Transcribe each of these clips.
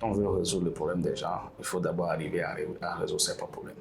on veut résoudre le problème des gens, il faut d'abord arriver à résoudre ses propres problèmes.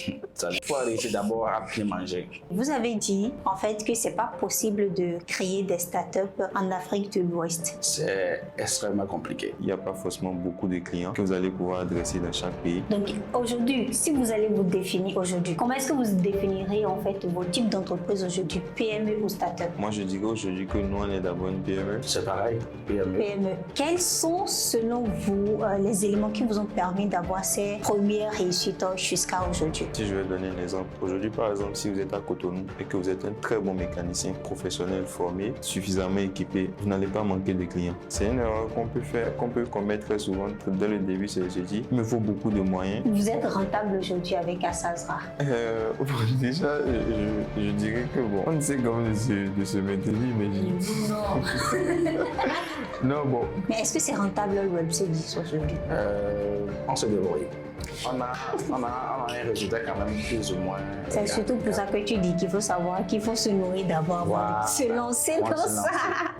Il faut réussir d'abord à bien manger. Vous avez dit en fait que c'est pas possible de créer des startups en Afrique de l'Ouest. C'est extrêmement compliqué. Il n'y a pas forcément beaucoup de clients que vous allez pouvoir adresser dans chaque pays. Donc aujourd'hui, si vous allez vous définir aujourd'hui, comment est-ce que vous définirez en fait vos types d'entreprises aujourd'hui, PME ou startup? Moi, je dirais aujourd'hui que nous, on est d'abord une PME. C'est pareil, PME. PME. Quels sont selon vous les éléments qui vous ont permis d'avoir ces premières réussites jusqu'à aujourd'hui? Si je vais donner un exemple, aujourd'hui par exemple, si vous êtes à Cotonou et que vous êtes un très bon mécanicien professionnel formé, suffisamment équipé, vous n'allez pas manquer de clients. C'est une erreur qu'on peut faire, qu'on peut commettre très souvent. Dès le début, c'est de se dire, il me faut beaucoup de moyens. Vous êtes rentable aujourd'hui avec Assazra? Déjà, je dirais que bon, on essaie quand même de se maintenir, mais non, bon. Mais est-ce que c'est rentable le web service aujourd'hui? On se débrouille. On a un résultat quand même plus ou moins. C'est surtout pour ça que tu dis qu'il faut savoir qu'il faut se nourrir d'abord avant de se lancer dans ça.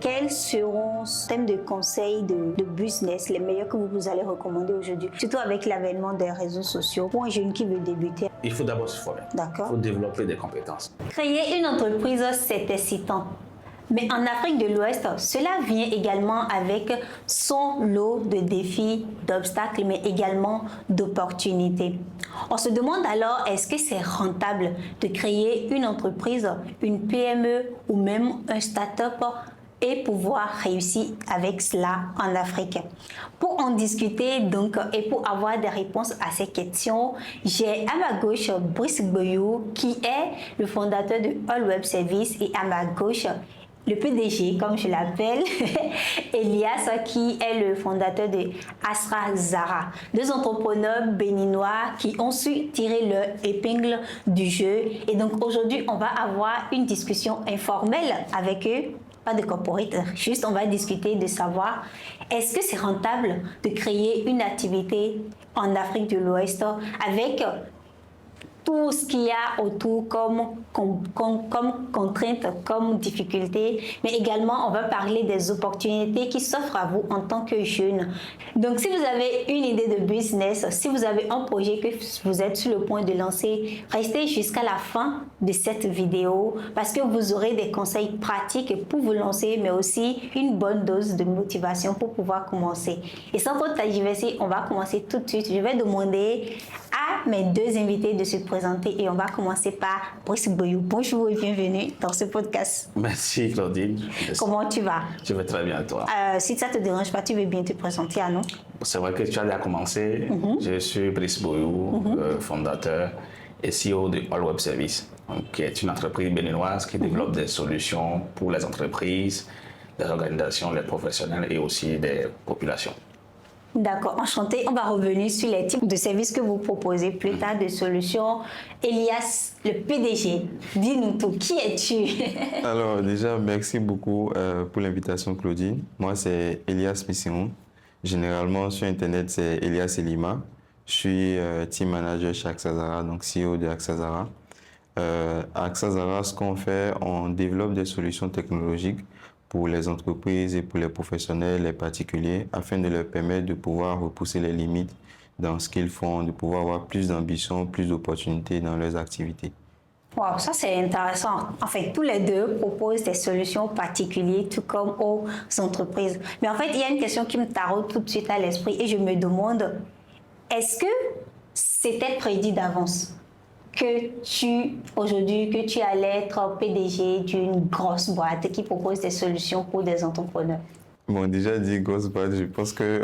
Quels seront, en termes de conseils de business, les meilleurs que vous allez recommander aujourd'hui, surtout avec l'avènement des réseaux sociaux pour un jeune qui veut débuter? Il faut d'abord se former. D'accord. Il faut développer des compétences. Créer une entreprise, c'est excitant. Mais en Afrique de l'Ouest, cela vient également avec son lot de défis, d'obstacles, mais également d'opportunités. On se demande alors, est-ce que c'est rentable de créer une entreprise, une PME ou même un start-up et pouvoir réussir avec cela en Afrique? Pour en discuter donc et pour avoir des réponses à ces questions, j'ai à ma gauche Brice Boyou qui est le fondateur de All Web Services et à ma gauche le PDG, comme je l'appelle, Elias, qui est le fondateur de Assazra, deux entrepreneurs béninois qui ont su tirer leur épingle du jeu. Et donc aujourd'hui, on va avoir une discussion informelle avec eux, pas de corporate, juste on va discuter de savoir est-ce que c'est rentable de créer une activité en Afrique de l'Ouest avec tout ce qu'il y a autour comme contraintes, comme difficultés, mais également on va parler des opportunités qui s'offrent à vous en tant que jeune. Donc si vous avez une idée de business, si vous avez un projet que vous êtes sur le point de lancer, restez jusqu'à la fin de cette vidéo parce que vous aurez des conseils pratiques pour vous lancer, mais aussi une bonne dose de motivation pour pouvoir commencer. Et sans trop tergiverser, on va commencer tout de suite. Je vais demander à mes deux invités de se présenter et on va commencer par Brice Boyou. Bonjour et bienvenue dans ce podcast. Merci Claudine. Comment tu vas? Je vais très bien, toi. Si ça ne te dérange pas, tu veux bien te présenter à nous? C'est vrai que tu as déjà commencé. Je suis Brice Boyou, fondateur et CEO de All Web Services, qui est une entreprise béninoise qui développe des solutions pour les entreprises, les organisations, les professionnels et aussi des populations. D'accord, enchanté. On va revenir sur les types de services que vous proposez plus tard, de solutions. Elias, le PDG, dis-nous tout. Qui es-tu? Alors déjà, merci beaucoup pour l'invitation, Claudine. Moi, c'est Elias Mission. Généralement, sur Internet, c'est Elias Elima. Je suis team manager chez Assazra, donc CEO de Assazra. À Assazra, ce qu'on fait, on développe des solutions technologiques pour les entreprises et pour les professionnels, les particuliers, afin de leur permettre de pouvoir repousser les limites dans ce qu'ils font, de pouvoir avoir plus d'ambition, plus d'opportunités dans leurs activités. Wow, ça c'est intéressant. En fait, tous les deux proposent des solutions particulières, tout comme aux entreprises. Mais en fait, il y a une question qui me taraude tout de suite à l'esprit et je me demande, est-ce que c'était prédit d'avance que tu allais être PDG d'une grosse boîte qui propose des solutions pour des entrepreneurs? Bon, déjà dit grosse boîte, je pense que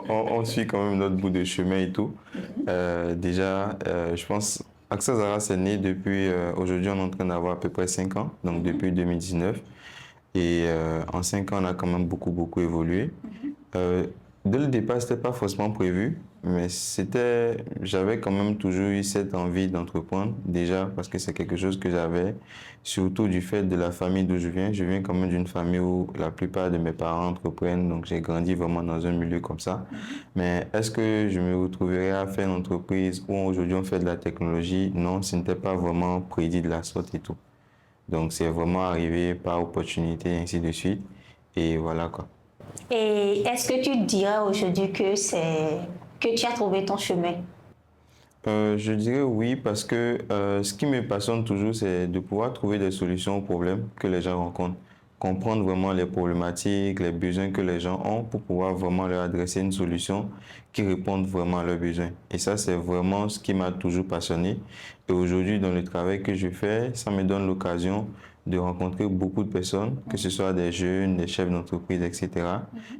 on suit quand même notre bout de chemin et tout. Je pense Assazra c'est né depuis, aujourd'hui on est en train d'avoir à peu près 5 ans, donc depuis 2019. Et en 5 ans, on a quand même beaucoup évolué. Dès le départ, ce n'était pas forcément prévu, mais j'avais quand même toujours eu cette envie d'entreprendre, déjà parce que c'est quelque chose que j'avais, surtout du fait de la famille d'où je viens. Je viens quand même d'une famille où la plupart de mes parents entreprennent, donc j'ai grandi vraiment dans un milieu comme ça. Mais est-ce que je me retrouverais à faire une entreprise où aujourd'hui on fait de la technologie? Non, ce n'était pas vraiment prédit de la sorte et tout. Donc c'est vraiment arrivé par opportunité et ainsi de suite. Et voilà quoi. Et est-ce que tu dirais aujourd'hui que tu as trouvé ton chemin? Je dirais oui parce que ce qui me passionne toujours, c'est de pouvoir trouver des solutions aux problèmes que les gens rencontrent. Comprendre vraiment les problématiques, les besoins que les gens ont pour pouvoir vraiment leur adresser une solution qui réponde vraiment à leurs besoins. Et ça, c'est vraiment ce qui m'a toujours passionné. Et aujourd'hui, dans le travail que je fais, ça me donne l'occasion de rencontrer beaucoup de personnes, que ce soit des jeunes, des chefs d'entreprise, etc.,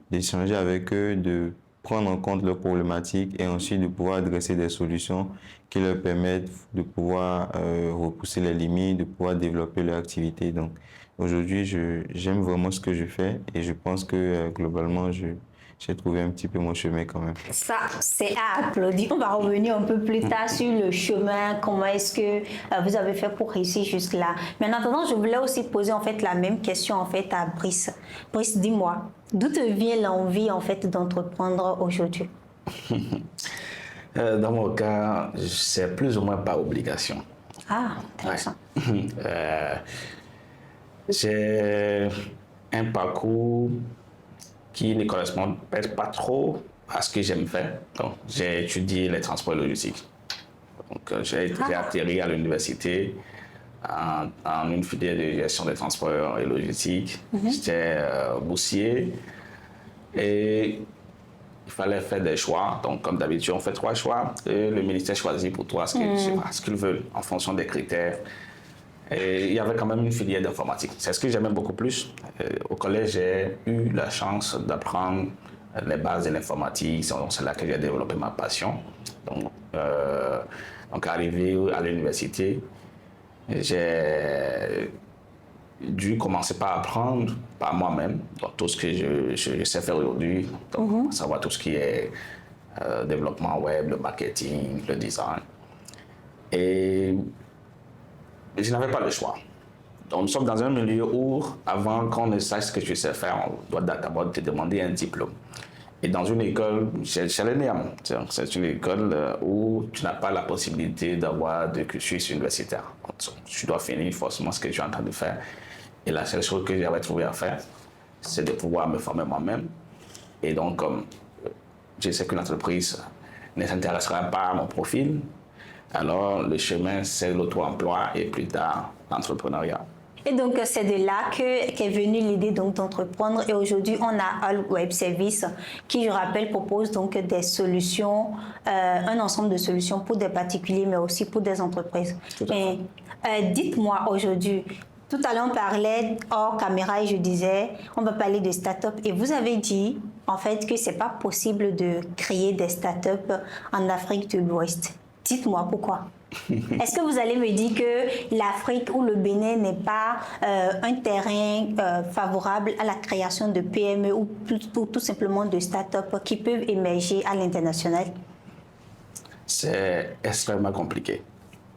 d'échanger avec eux, de prendre en compte leurs problématiques et ensuite de pouvoir adresser des solutions qui leur permettent de pouvoir repousser les limites, de pouvoir développer leur activité. Donc aujourd'hui, j'aime vraiment ce que je fais et je pense que globalement, j'ai trouvé un petit peu mon chemin quand même. Ça, c'est à applaudir. On va revenir un peu plus tard sur le chemin, comment est-ce que vous avez fait pour réussir jusque-là. Mais en attendant, je voulais aussi poser en fait la même question en fait à Brice. Brice, dis-moi, d'où te vient l'envie en fait d'entreprendre aujourd'hui? Dans mon cas, c'est plus ou moins par obligation. Ah, intéressant. J'ai un parcours qui ne correspond peut-être pas trop à ce que j'aime faire. Donc, j'ai étudié les transports logistiques. Donc, j'ai atterri à l'université en une filière de gestion des transports et logistiques. J'étais boursier et il fallait faire des choix. Donc, comme d'habitude, on fait 3 choix et le ministère choisit pour toi ce qu'il veut en fonction des critères. Et il y avait quand même une filière d'informatique. C'est ce que j'aimais beaucoup plus. Au collège, j'ai eu la chance d'apprendre les bases de l'informatique. C'est là que j'ai développé ma passion. Donc arrivé à l'université, j'ai dû commencer par apprendre par moi-même tout ce que je sais faire aujourd'hui. Donc, savoir tout ce qui est développement web, le marketing, le design. Et je n'avais pas le choix. Donc, nous sommes dans un milieu où, avant qu'on ne sache ce que tu sais faire, on doit d'abord te demander un diplôme. Et dans une école, chez l'ENEAM, c'est une école où tu n'as pas la possibilité d'avoir de cursus universitaire. Donc, tu dois finir forcément ce que tu es en train de faire. Et la seule chose que j'avais trouvé à faire, c'est de pouvoir me former moi-même. Et donc, comme je sais que l'entreprise ne s'intéressera pas à mon profil, alors le chemin, c'est l'auto-emploi et plus tard l'entrepreneuriat. Et donc, c'est de là qu'est venue l'idée d'entreprendre. Et aujourd'hui, on a All Web Service qui, je rappelle, propose donc des solutions, un ensemble de solutions pour des particuliers, mais aussi pour des entreprises. Mais dites-moi aujourd'hui, tout à l'heure, on parlait hors caméra et je disais, on va parler de start-up. Et vous avez dit, en fait, que ce n'est pas possible de créer des start-up en Afrique de l'Ouest. Dites-moi pourquoi. Est-ce que vous allez me dire que l'Afrique ou le Bénin n'est pas un terrain favorable à la création de PME ou tout simplement de start-up qui peuvent émerger à l'international? C'est extrêmement compliqué.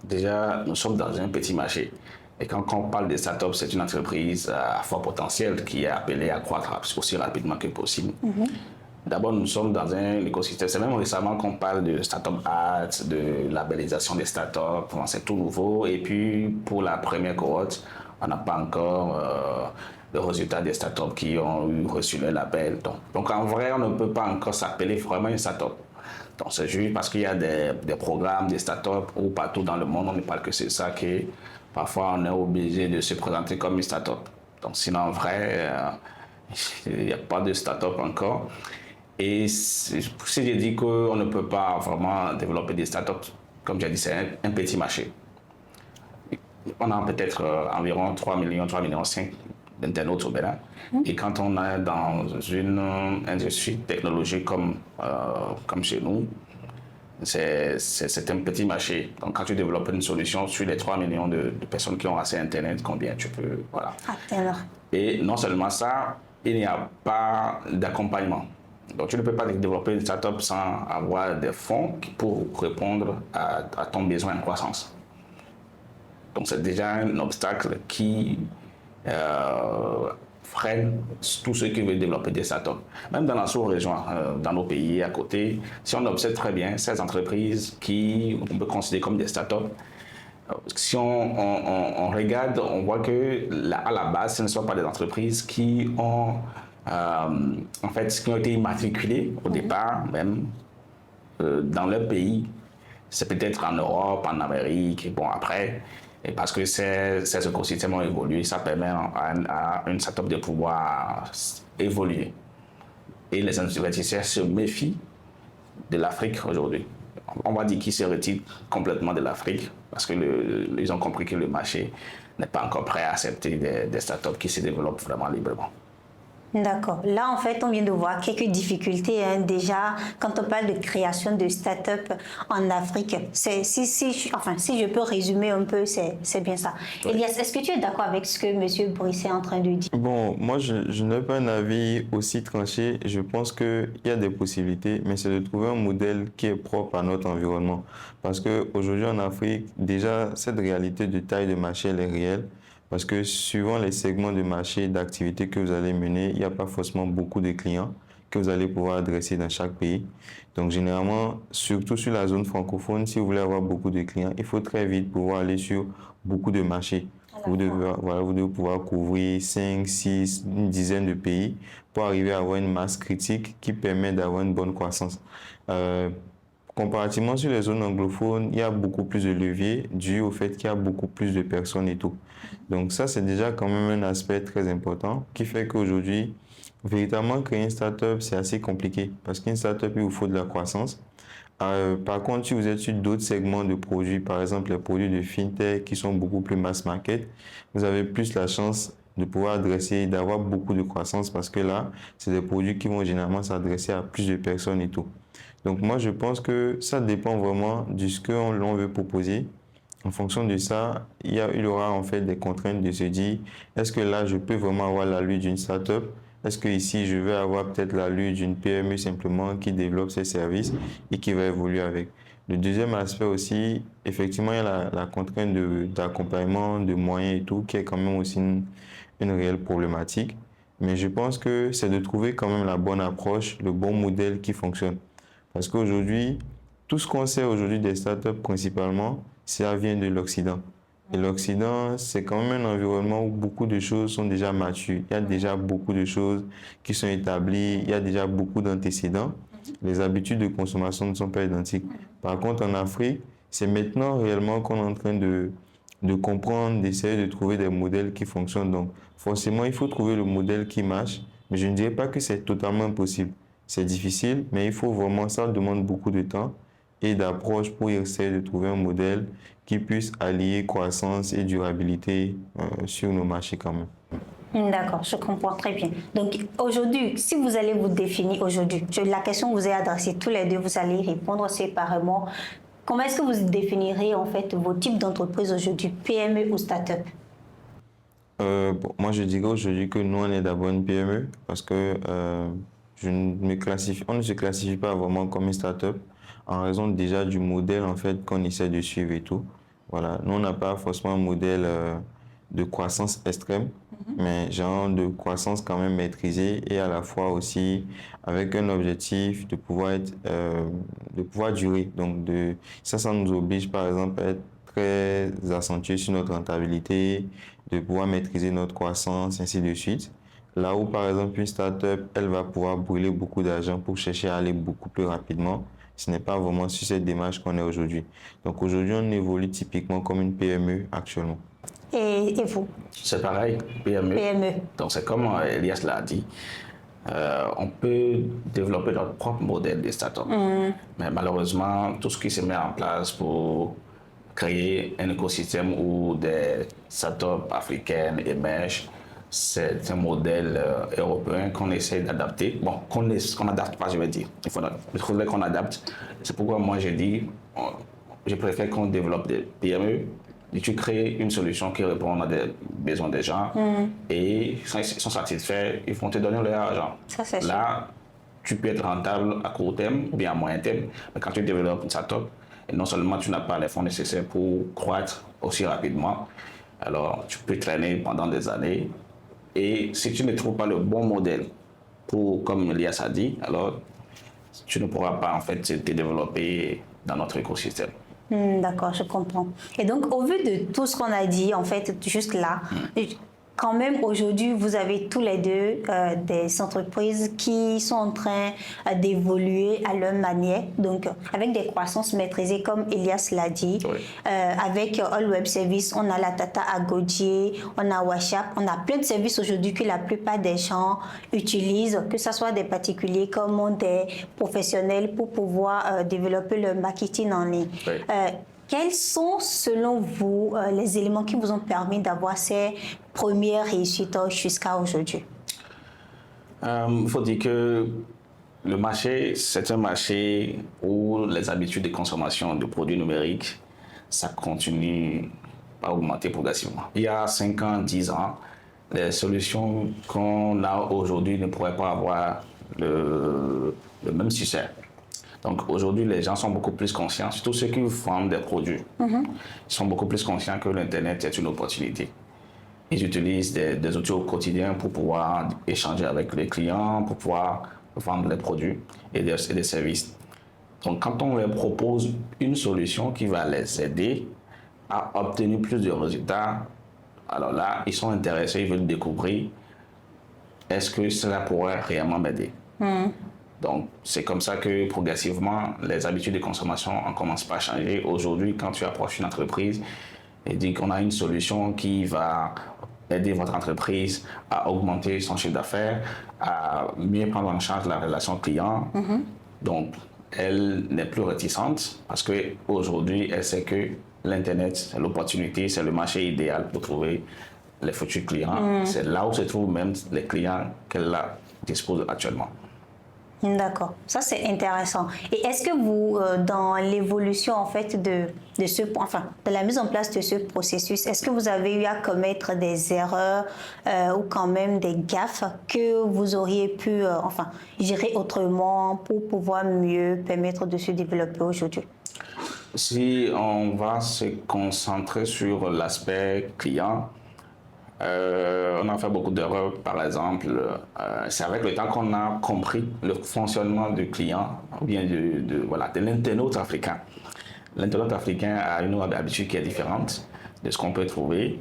Déjà, nous sommes dans un petit marché. Et quand on parle de start-up, c'est une entreprise à fort potentiel qui est appelée à croître aussi rapidement que possible. D'abord, nous sommes dans un écosystème. C'est même récemment qu'on parle de Startup Act, de labellisation des startups. C'est tout nouveau. Et puis, pour la première cohorte, on n'a pas encore le résultat des startups qui ont reçu le label. Donc, en vrai, on ne peut pas encore s'appeler vraiment une startup. Donc, c'est juste parce qu'il y a des programmes, des startups, où partout dans le monde, on ne parle que c'est ça, que parfois, on est obligé de se présenter comme une startup. Donc, sinon, en vrai, il n'y a pas de startup encore. Et si je dis qu'on ne peut pas vraiment développer des startups, comme j'ai dit, c'est un petit marché. On a peut-être environ 3 millions, 3,5 millions d'internautes au Bénin. Et quand on est dans une industrie technologique comme chez nous, c'est un petit marché. Donc quand tu développes une solution sur les 3 millions de personnes qui ont accès à Internet, combien tu peux... Voilà. Et non seulement ça, il n'y a pas d'accompagnement. Donc, tu ne peux pas développer une startup sans avoir des fonds pour répondre à ton besoin en croissance. Donc, c'est déjà un obstacle qui freine tous ceux qui veulent développer des startups. Même dans la sous-région, dans nos pays à côté, si on observe très bien ces entreprises qu'on peut considérer comme des startups, si on regarde, on voit que à la base, ce ne sont pas des entreprises qui ont en fait, qui ont été immatriculés au départ, même dans leur pays. C'est peut-être en Europe, en Amérique, et bon, après, et parce que ces écosystèmes ont évolué, ça permet à une startup de pouvoir évoluer. Et les investisseurs se méfient de l'Afrique aujourd'hui. On va dire qu'ils se retirent complètement de l'Afrique parce qu'ils ont compris que le marché n'est pas encore prêt à accepter des startups qui se développent vraiment librement. D'accord. Là, en fait, on vient de voir quelques difficultés. Déjà, quand on parle de création de start-up en Afrique, si je peux résumer un peu, c'est bien ça. Oui. Elias, est-ce que tu es d'accord avec ce que M. Brice est en train de dire? Bon, moi, je n'ai pas un avis aussi tranché. Je pense qu'il y a des possibilités, mais c'est de trouver un modèle qui est propre à notre environnement. Parce qu'aujourd'hui, en Afrique, déjà, cette réalité de taille de marché, elle est réelle. Parce que suivant les segments de marché et d'activité que vous allez mener, il n'y a pas forcément beaucoup de clients que vous allez pouvoir adresser dans chaque pays. Donc généralement, surtout sur la zone francophone, si vous voulez avoir beaucoup de clients, il faut très vite pouvoir aller sur beaucoup de marchés. Vous devez pouvoir couvrir 5, 6, une dizaine de pays pour arriver à avoir une masse critique qui permet d'avoir une bonne croissance. Comparativement sur les zones anglophones, il y a beaucoup plus de leviers dû au fait qu'il y a beaucoup plus de personnes et tout. Donc ça, c'est déjà quand même un aspect très important qui fait qu'aujourd'hui, véritablement créer une start-up, c'est assez compliqué parce qu'une start-up, il vous faut de la croissance. Par contre, si vous êtes sur d'autres segments de produits, par exemple les produits de fintech qui sont beaucoup plus mass market, vous avez plus la chance de pouvoir adresser, d'avoir beaucoup de croissance parce que là, c'est des produits qui vont généralement s'adresser à plus de personnes et tout. Donc moi, je pense que ça dépend vraiment de ce que l'on veut proposer. En fonction de ça, il y aura en fait des contraintes de se dire, est-ce que là, je peux vraiment avoir l'allure d'une start-up? Est-ce que ici, je vais avoir peut-être l'allure d'une PME simplement qui développe ses services et qui va évoluer avec? Le deuxième aspect aussi, effectivement, il y a la contrainte d'accompagnement, de moyens et tout, qui est quand même aussi une réelle problématique. Mais je pense que c'est de trouver quand même la bonne approche, le bon modèle qui fonctionne. Parce qu'aujourd'hui, tout ce qu'on sait aujourd'hui des startups principalement, ça vient de l'Occident. Et l'Occident, c'est quand même un environnement où beaucoup de choses sont déjà matures. Il y a déjà beaucoup de choses qui sont établies, il y a déjà beaucoup d'antécédents. Les habitudes de consommation ne sont pas identiques. Par contre, en Afrique, c'est maintenant réellement qu'on est en train de comprendre, d'essayer de trouver des modèles qui fonctionnent. Donc, forcément, il faut trouver le modèle qui marche, mais je ne dirais pas que c'est totalement impossible. C'est difficile, mais il faut vraiment, ça demande beaucoup de temps et d'approche pour essayer de trouver un modèle qui puisse allier croissance et durabilité sur nos marchés quand même. D'accord, je comprends très bien. Donc aujourd'hui, si vous allez vous définir aujourd'hui, la question que vous avez adressée tous les deux, vous allez répondre séparément. Comment est-ce que vous définirez en fait vos types d'entreprises aujourd'hui, PME ou start-up? Moi, je dirais aujourd'hui que nous, on est d'abord une PME parce que on ne se classifie pas vraiment comme une start-up en raison déjà du modèle en fait qu'on essaie de suivre et tout. Voilà, nous on n'a pas forcément un modèle de croissance extrême, mais genre de croissance quand même maîtrisée et à la fois aussi avec un objectif de pouvoir durer. Donc ça nous oblige par exemple à être très accentué sur notre rentabilité, de pouvoir maîtriser notre croissance, ainsi de suite. Là où, par exemple, une start-up, elle va pouvoir brûler beaucoup d'argent pour chercher à aller beaucoup plus rapidement. Ce n'est pas vraiment sur cette démarche qu'on est aujourd'hui. Donc aujourd'hui, on évolue typiquement comme une PME actuellement. Et vous? C'est pareil, PME. Donc c'est comme Elias l'a dit. On peut développer notre propre modèle de start-up. Mais malheureusement, tout ce qui se met en place pour créer un écosystème où des start-up africaines émergent, c'est un modèle européen qu'on essaie d'adapter. Bon, qu'on n'adapte pas, je vais dire. Il faudrait qu'on adapte. C'est pourquoi moi, j'ai dit, je préfère qu'on développe des PME et tu crées une solution qui répond à des besoins des gens et ils sont satisfaits, ils vont te donner leur argent. Ça, c'est là, tu peux être rentable à court terme ou bien à moyen terme, mais quand tu développes une start-up, non seulement tu n'as pas les fonds nécessaires pour croître aussi rapidement, alors tu peux traîner pendant des années. Et si tu ne trouves pas le bon modèle pour, comme Elias a dit, alors tu ne pourras pas en fait te développer dans notre écosystème. D'accord, je comprends. Et donc, au vu de tout ce qu'on a dit, en fait, juste là, quand même, aujourd'hui, vous avez tous les deux des entreprises qui sont en train d'évoluer à leur manière, donc avec des croissances maîtrisées, comme Elias l'a dit. Oui. Avec All Web Services, on a la Tata Agodje, on a WhatsApp, on a plein de services aujourd'hui que la plupart des gens utilisent, que ce soit des particuliers comme des professionnels pour pouvoir développer leur marketing en ligne. Oui. Quels sont, selon vous, les éléments qui vous ont permis d'avoir ces premières réussites jusqu'à aujourd'hui? Il faut dire que le marché, c'est un marché où les habitudes de consommation de produits numériques, ça continue à augmenter progressivement. Il y a 5 ans, 10 ans, les solutions qu'on a aujourd'hui ne pourraient pas avoir le même succès. Donc aujourd'hui, les gens sont beaucoup plus conscients, surtout ceux qui vendent des produits. Ils sont beaucoup plus conscients que l'Internet est une opportunité. Ils utilisent des outils au quotidien pour pouvoir échanger avec les clients, pour pouvoir vendre les produits et des services. Donc quand on leur propose une solution qui va les aider à obtenir plus de résultats, alors là, ils sont intéressés, ils veulent découvrir est-ce que cela pourrait réellement m'aider. Donc, c'est comme ça que progressivement, les habitudes de consommation en commencent pas à changer. Aujourd'hui, quand tu approches une entreprise et dis qu'on a une solution qui va aider votre entreprise à augmenter son chiffre d'affaires, à mieux prendre en charge la relation client, donc elle n'est plus réticente parce qu'aujourd'hui, elle sait que l'Internet, c'est l'opportunité, c'est le marché idéal pour trouver les futurs clients. C'est là où se trouvent même les clients qu'elle dispose actuellement. D'accord, ça c'est intéressant. Et est-ce que vous, dans l'évolution en fait de la mise en place de ce processus, est-ce que vous avez eu à commettre des erreurs ou quand même des gaffes que vous auriez pu gérer autrement pour pouvoir mieux permettre de se développer aujourd'hui? Si on va se concentrer sur l'aspect client, on a fait beaucoup d'erreurs. Par exemple, c'est avec le temps qu'on a compris le fonctionnement du client ou bien de l'internaute africain. L'internaute africain a une habitude qui est différente de ce qu'on peut trouver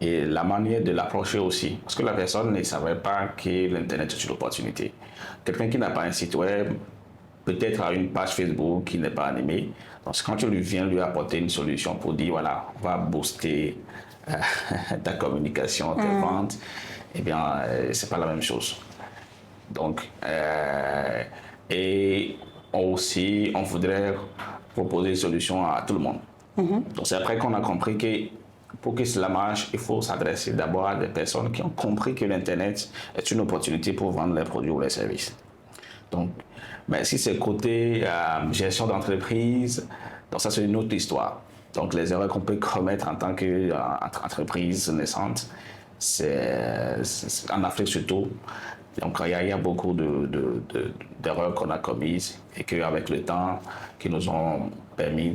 et la manière de l'approcher aussi. Parce que la personne ne savait pas que l'Internet est une opportunité. Quelqu'un qui n'a pas un site web, peut-être a une page Facebook qui n'est pas animée. Donc, quand tu viens lui apporter une solution pour dire, voilà, on va booster ta communication, tes ventes, eh bien, c'est pas la même chose. Donc, et aussi, on voudrait proposer une solution à tout le monde. Donc, c'est après qu'on a compris que pour que cela marche, il faut s'adresser d'abord à des personnes qui ont compris que l'Internet est une opportunité pour vendre les produits ou les services. Donc, mais si c'est côté gestion d'entreprise, donc ça, c'est une autre histoire. Donc, les erreurs qu'on peut commettre en tant qu'entreprise naissante, c'est en Afrique surtout. Donc, il y a beaucoup d'erreurs qu'on a commises et qu'avec le temps, qui nous ont permis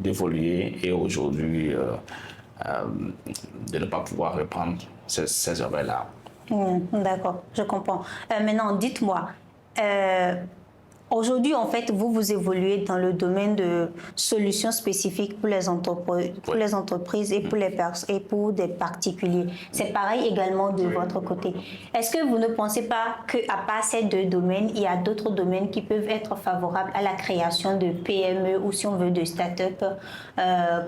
d'évoluer et aujourd'hui de ne pas pouvoir reprendre ces erreurs-là. D'accord, je comprends. Maintenant, dites-moi, aujourd'hui, en fait, vous évoluez dans le domaine de solutions spécifiques pour les entreprises et pour des particuliers. C'est pareil également de votre côté. Est-ce que vous ne pensez pas qu'à part ces deux domaines, il y a d'autres domaines qui peuvent être favorables à la création de PME ou, si on veut, de start-up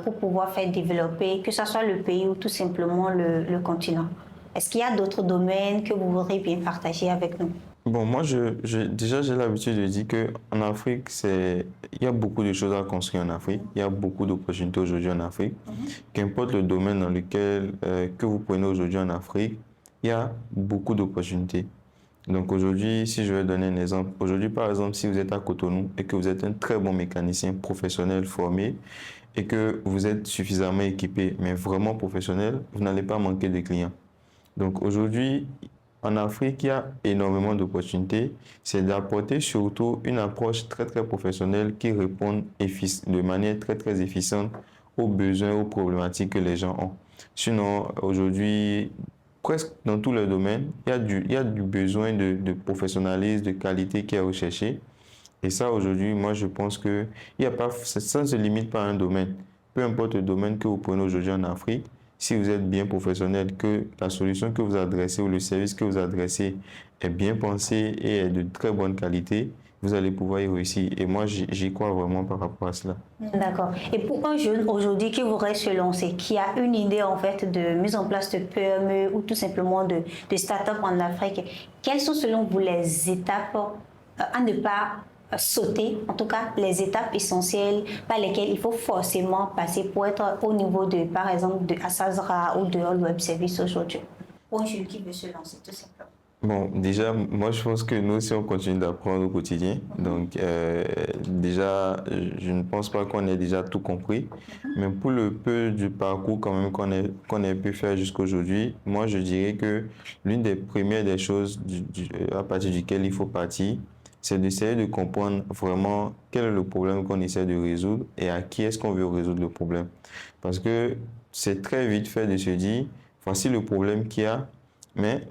pour pouvoir faire développer, que ce soit le pays ou tout simplement le continent? Est-ce qu'il y a d'autres domaines que vous voudriez bien partager avec nous? Bon, moi, déjà, j'ai l'habitude de dire qu'en Afrique, il y a beaucoup de choses à construire en Afrique. Il y a beaucoup d'opportunités aujourd'hui en Afrique. Qu'importe le domaine dans lequel que vous prenez aujourd'hui en Afrique, il y a beaucoup d'opportunités. Donc aujourd'hui, si je vais donner un exemple, aujourd'hui, par exemple, si vous êtes à Cotonou et que vous êtes un très bon mécanicien professionnel formé et que vous êtes suffisamment équipé, mais vraiment professionnel, vous n'allez pas manquer de clients. Donc aujourd'hui, en Afrique, il y a énormément d'opportunités. C'est d'apporter surtout une approche très, très professionnelle qui répond de manière très, très efficiente aux besoins, aux problématiques que les gens ont. Sinon, aujourd'hui, presque dans tous les domaines, il y a du besoin de professionnalisme, de qualité qui est recherché. Et ça, aujourd'hui, moi, je pense que ça ne se limite pas à un domaine. Peu importe le domaine que vous prenez aujourd'hui en Afrique, si vous êtes bien professionnel, que la solution que vous adressez ou le service que vous adressez est bien pensé et est de très bonne qualité, vous allez pouvoir y réussir. Et moi, j'y crois vraiment par rapport à cela. D'accord. Et pour un jeune aujourd'hui qui voudrait se lancer, qui a une idée en fait de mise en place de PME ou tout simplement de start-up en Afrique, quelles sont selon vous les étapes à ne pas sauter, en tout cas les étapes essentielles par lesquelles il faut forcément passer pour être au niveau de, par exemple, de Assazra ou de All Web Service aujourd'hui, pour un jeune qui veut se lancer tout simplement? Bon, déjà, moi, je pense que nous aussi, on continue d'apprendre au quotidien. Donc, déjà, je ne pense pas qu'on ait déjà tout compris. Mais pour le peu du parcours quand même qu'on ait pu faire jusqu'à aujourd'hui, moi, je dirais que l'une des premières des choses à partir duquel il faut partir, c'est d'essayer de comprendre vraiment quel est le problème qu'on essaie de résoudre et à qui est-ce qu'on veut résoudre le problème. Parce que c'est très vite fait de se dire, voici le problème qu'il y a. Mais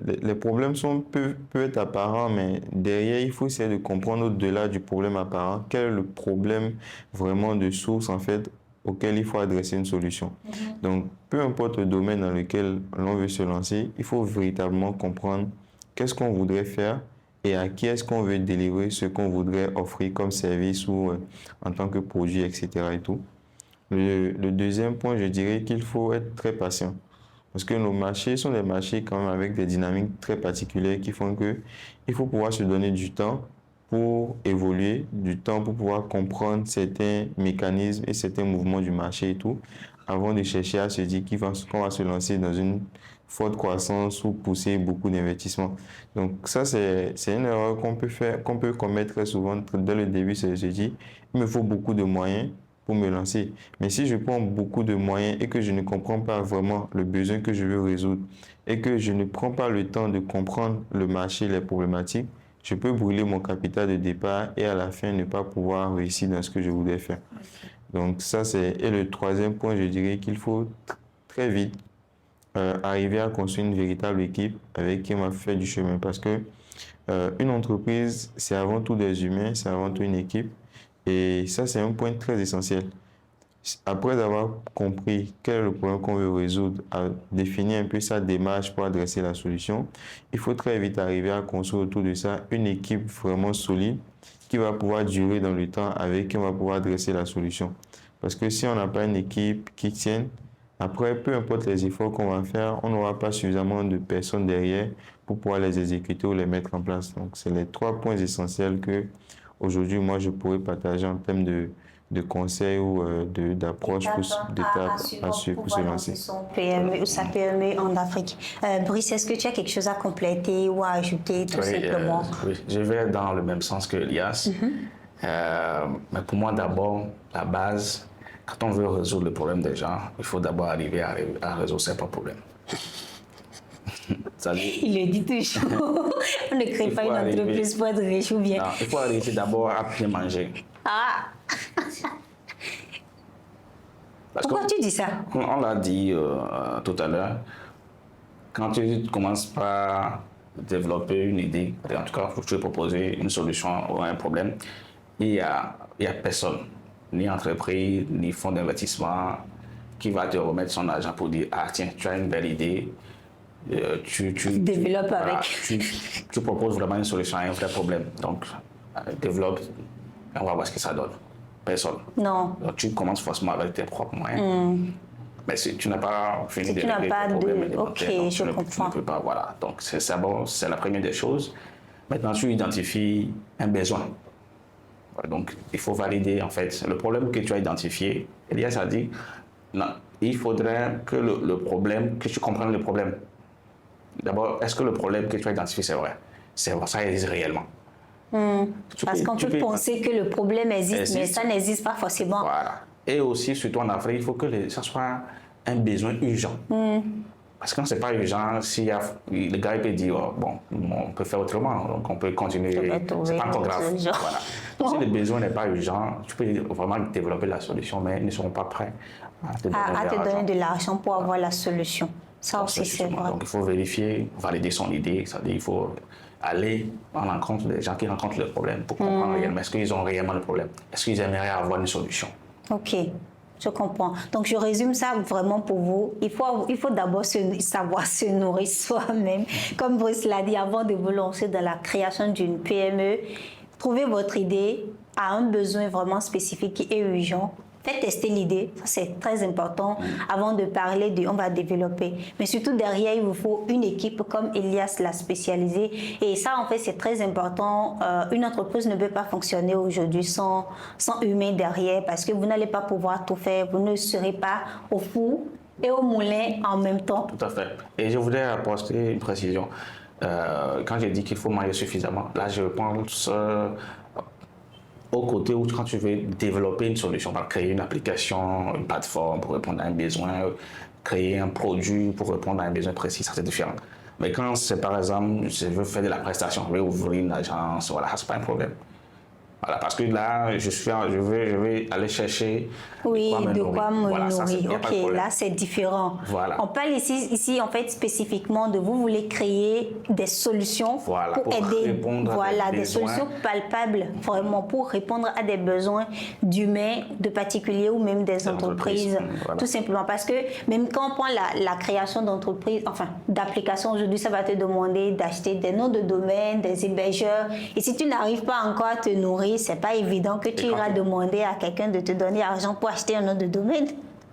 les problèmes peuvent être apparents, mais derrière, il faut essayer de comprendre au-delà du problème apparent, quel est le problème vraiment de source, en fait, auquel il faut adresser une solution. Donc, peu importe le domaine dans lequel l'on veut se lancer, il faut véritablement comprendre qu'est-ce qu'on voudrait faire et à qui est-ce qu'on veut délivrer ce qu'on voudrait offrir comme service ou en tant que produit, etc. et tout. Le deuxième point, je dirais qu'il faut être très patient. Parce que nos marchés sont des marchés quand même avec des dynamiques très particulières qui font qu'il faut pouvoir se donner du temps pour évoluer, du temps pour pouvoir comprendre certains mécanismes et certains mouvements du marché et tout, avant de chercher à se dire qu'on va se lancer dans une forte croissance ou pousser beaucoup d'investissements. Donc ça, c'est une erreur qu'on peut commettre très souvent dès le début, c'est de se dire, il me faut beaucoup de moyens pour me lancer. Mais si je prends beaucoup de moyens et que je ne comprends pas vraiment le besoin que je veux résoudre et que je ne prends pas le temps de comprendre le marché, les problématiques, je peux brûler mon capital de départ et à la fin ne pas pouvoir réussir dans ce que je voulais faire. Donc ça, et le troisième point, je dirais qu'il faut très vite arriver à construire une véritable équipe avec qui on va faire du chemin. Parce que une entreprise, c'est avant tout des humains, c'est avant tout une équipe. Et ça, c'est un point très essentiel. Après avoir compris quel est le problème qu'on veut résoudre, à définir un peu sa démarche pour adresser la solution, il faut très vite arriver à construire autour de ça une équipe vraiment solide qui va pouvoir durer dans le temps, avec qui on va pouvoir adresser la solution. Parce que si on n'a pas une équipe qui tienne, après, peu importe les efforts qu'on va faire, on n'aura pas suffisamment de personnes derrière pour pouvoir les exécuter ou les mettre en place. Donc, c'est les 3 points essentiels que aujourd'hui, moi, je pourrais partager en termes de conseils ou d'approche d'étapes à suivre pour se lancer. Son PME ou sa PME en Afrique. Brice, est-ce que tu as quelque chose à compléter ou à ajouter tout simplement? Oui, je vais dans le même sens que Elias. Mais pour moi, d'abord, la base, quand on veut résoudre le problème des gens, il faut d'abord arriver à résoudre ses propres problèmes. Il le dit toujours. On ne crée pas une entreprise pour être riche ou bien. Non, il faut arriver d'abord à bien manger. Ah! Pourquoi tu dis ça? On l'a dit tout à l'heure, quand tu commences par développer une idée, en tout cas, tu veux proposer une solution ou un problème, il y a personne, ni entreprise, ni fonds d'investissement, qui va te remettre son argent pour dire, ah tiens, tu as une belle idée, tu développes voilà, avec. Tu proposes vraiment une solution à un vrai problème. Donc, développe et on va voir ce que ça donne. Personne. Non. Donc, tu commences forcément avec tes propres moyens. Mais si tu n'as pas fini de régler tes problèmes, ok, je comprends. Tu ne peux pas, voilà. Donc, c'est la première des choses. Maintenant, tu identifies un besoin. Donc, il faut valider, en fait, le problème que tu as identifié. Elias a dit, non, il faudrait que le problème, que tu comprennes le problème. D'abord, est-ce que le problème que tu as identifié, c'est vrai? C'est vrai, ça existe réellement. Parce qu'on peut penser que le problème existe, mais ça n'existe pas forcément. Voilà. Et aussi, surtout en Afrique, il faut que ça soit un besoin urgent. Parce que quand ce n'est pas urgent, le gars il peut dire, oh, bon, on peut faire autrement, donc on peut continuer. C'est pas encore grave. Voilà. Si le besoin n'est pas urgent, tu peux vraiment développer la solution, mais ils ne seront pas prêts à te donner de l'argent pour avoir la solution. Ça aussi, c'est vrai. Donc, il faut vérifier, valider son idée. C'est-à-dire qu'il faut aller à l'encontre des gens qui rencontrent le problème pour comprendre réellement est-ce qu'ils ont réellement le problème. Est-ce qu'ils aimeraient avoir une solution? OK. Je comprends. Donc, je résume ça vraiment pour vous. Il faut d'abord savoir se nourrir soi-même. Comme Bruce l'a dit, avant de vous lancer dans la création d'une PME, trouvez votre idée à un besoin vraiment spécifique qui est urgent. Faites tester l'idée, ça c'est très important avant de parler de on va développer. Mais surtout derrière, il vous faut une équipe comme Elias l'a spécialisé. Et ça, en fait, c'est très important. Une entreprise ne peut pas fonctionner aujourd'hui sans humain derrière parce que vous n'allez pas pouvoir tout faire. Vous ne serez pas au four et au moulin en même temps. Tout à fait. Et je voudrais apporter une précision. Quand j'ai dit qu'il faut manger suffisamment, là, je pense au côté où quand tu veux développer une solution, créer une application, une plateforme pour répondre à un besoin, créer un produit pour répondre à un besoin précis, ça c'est différent. Mais quand c'est par exemple, je veux faire de la prestation, je veux ouvrir une agence, voilà, c'est pas un problème. Voilà, parce que là, je vais aller chercher oui, de quoi me voilà, nourrir. Ok, là c'est différent. Voilà. On parle ici en fait spécifiquement de vous voulez créer des solutions voilà, pour aider, répondre à des solutions palpables vraiment pour répondre à des besoins d'humains, de particuliers ou même des entreprises. Voilà. Tout simplement parce que même quand on prend la création d'entreprises, enfin d'applications aujourd'hui, ça va te demander d'acheter des noms de domaine, des hébergeurs. Et si tu n'arrives pas encore à te nourrir, c'est pas évident que tu iras demander à quelqu'un de te donner l'argent pour acheter un nom de domaine.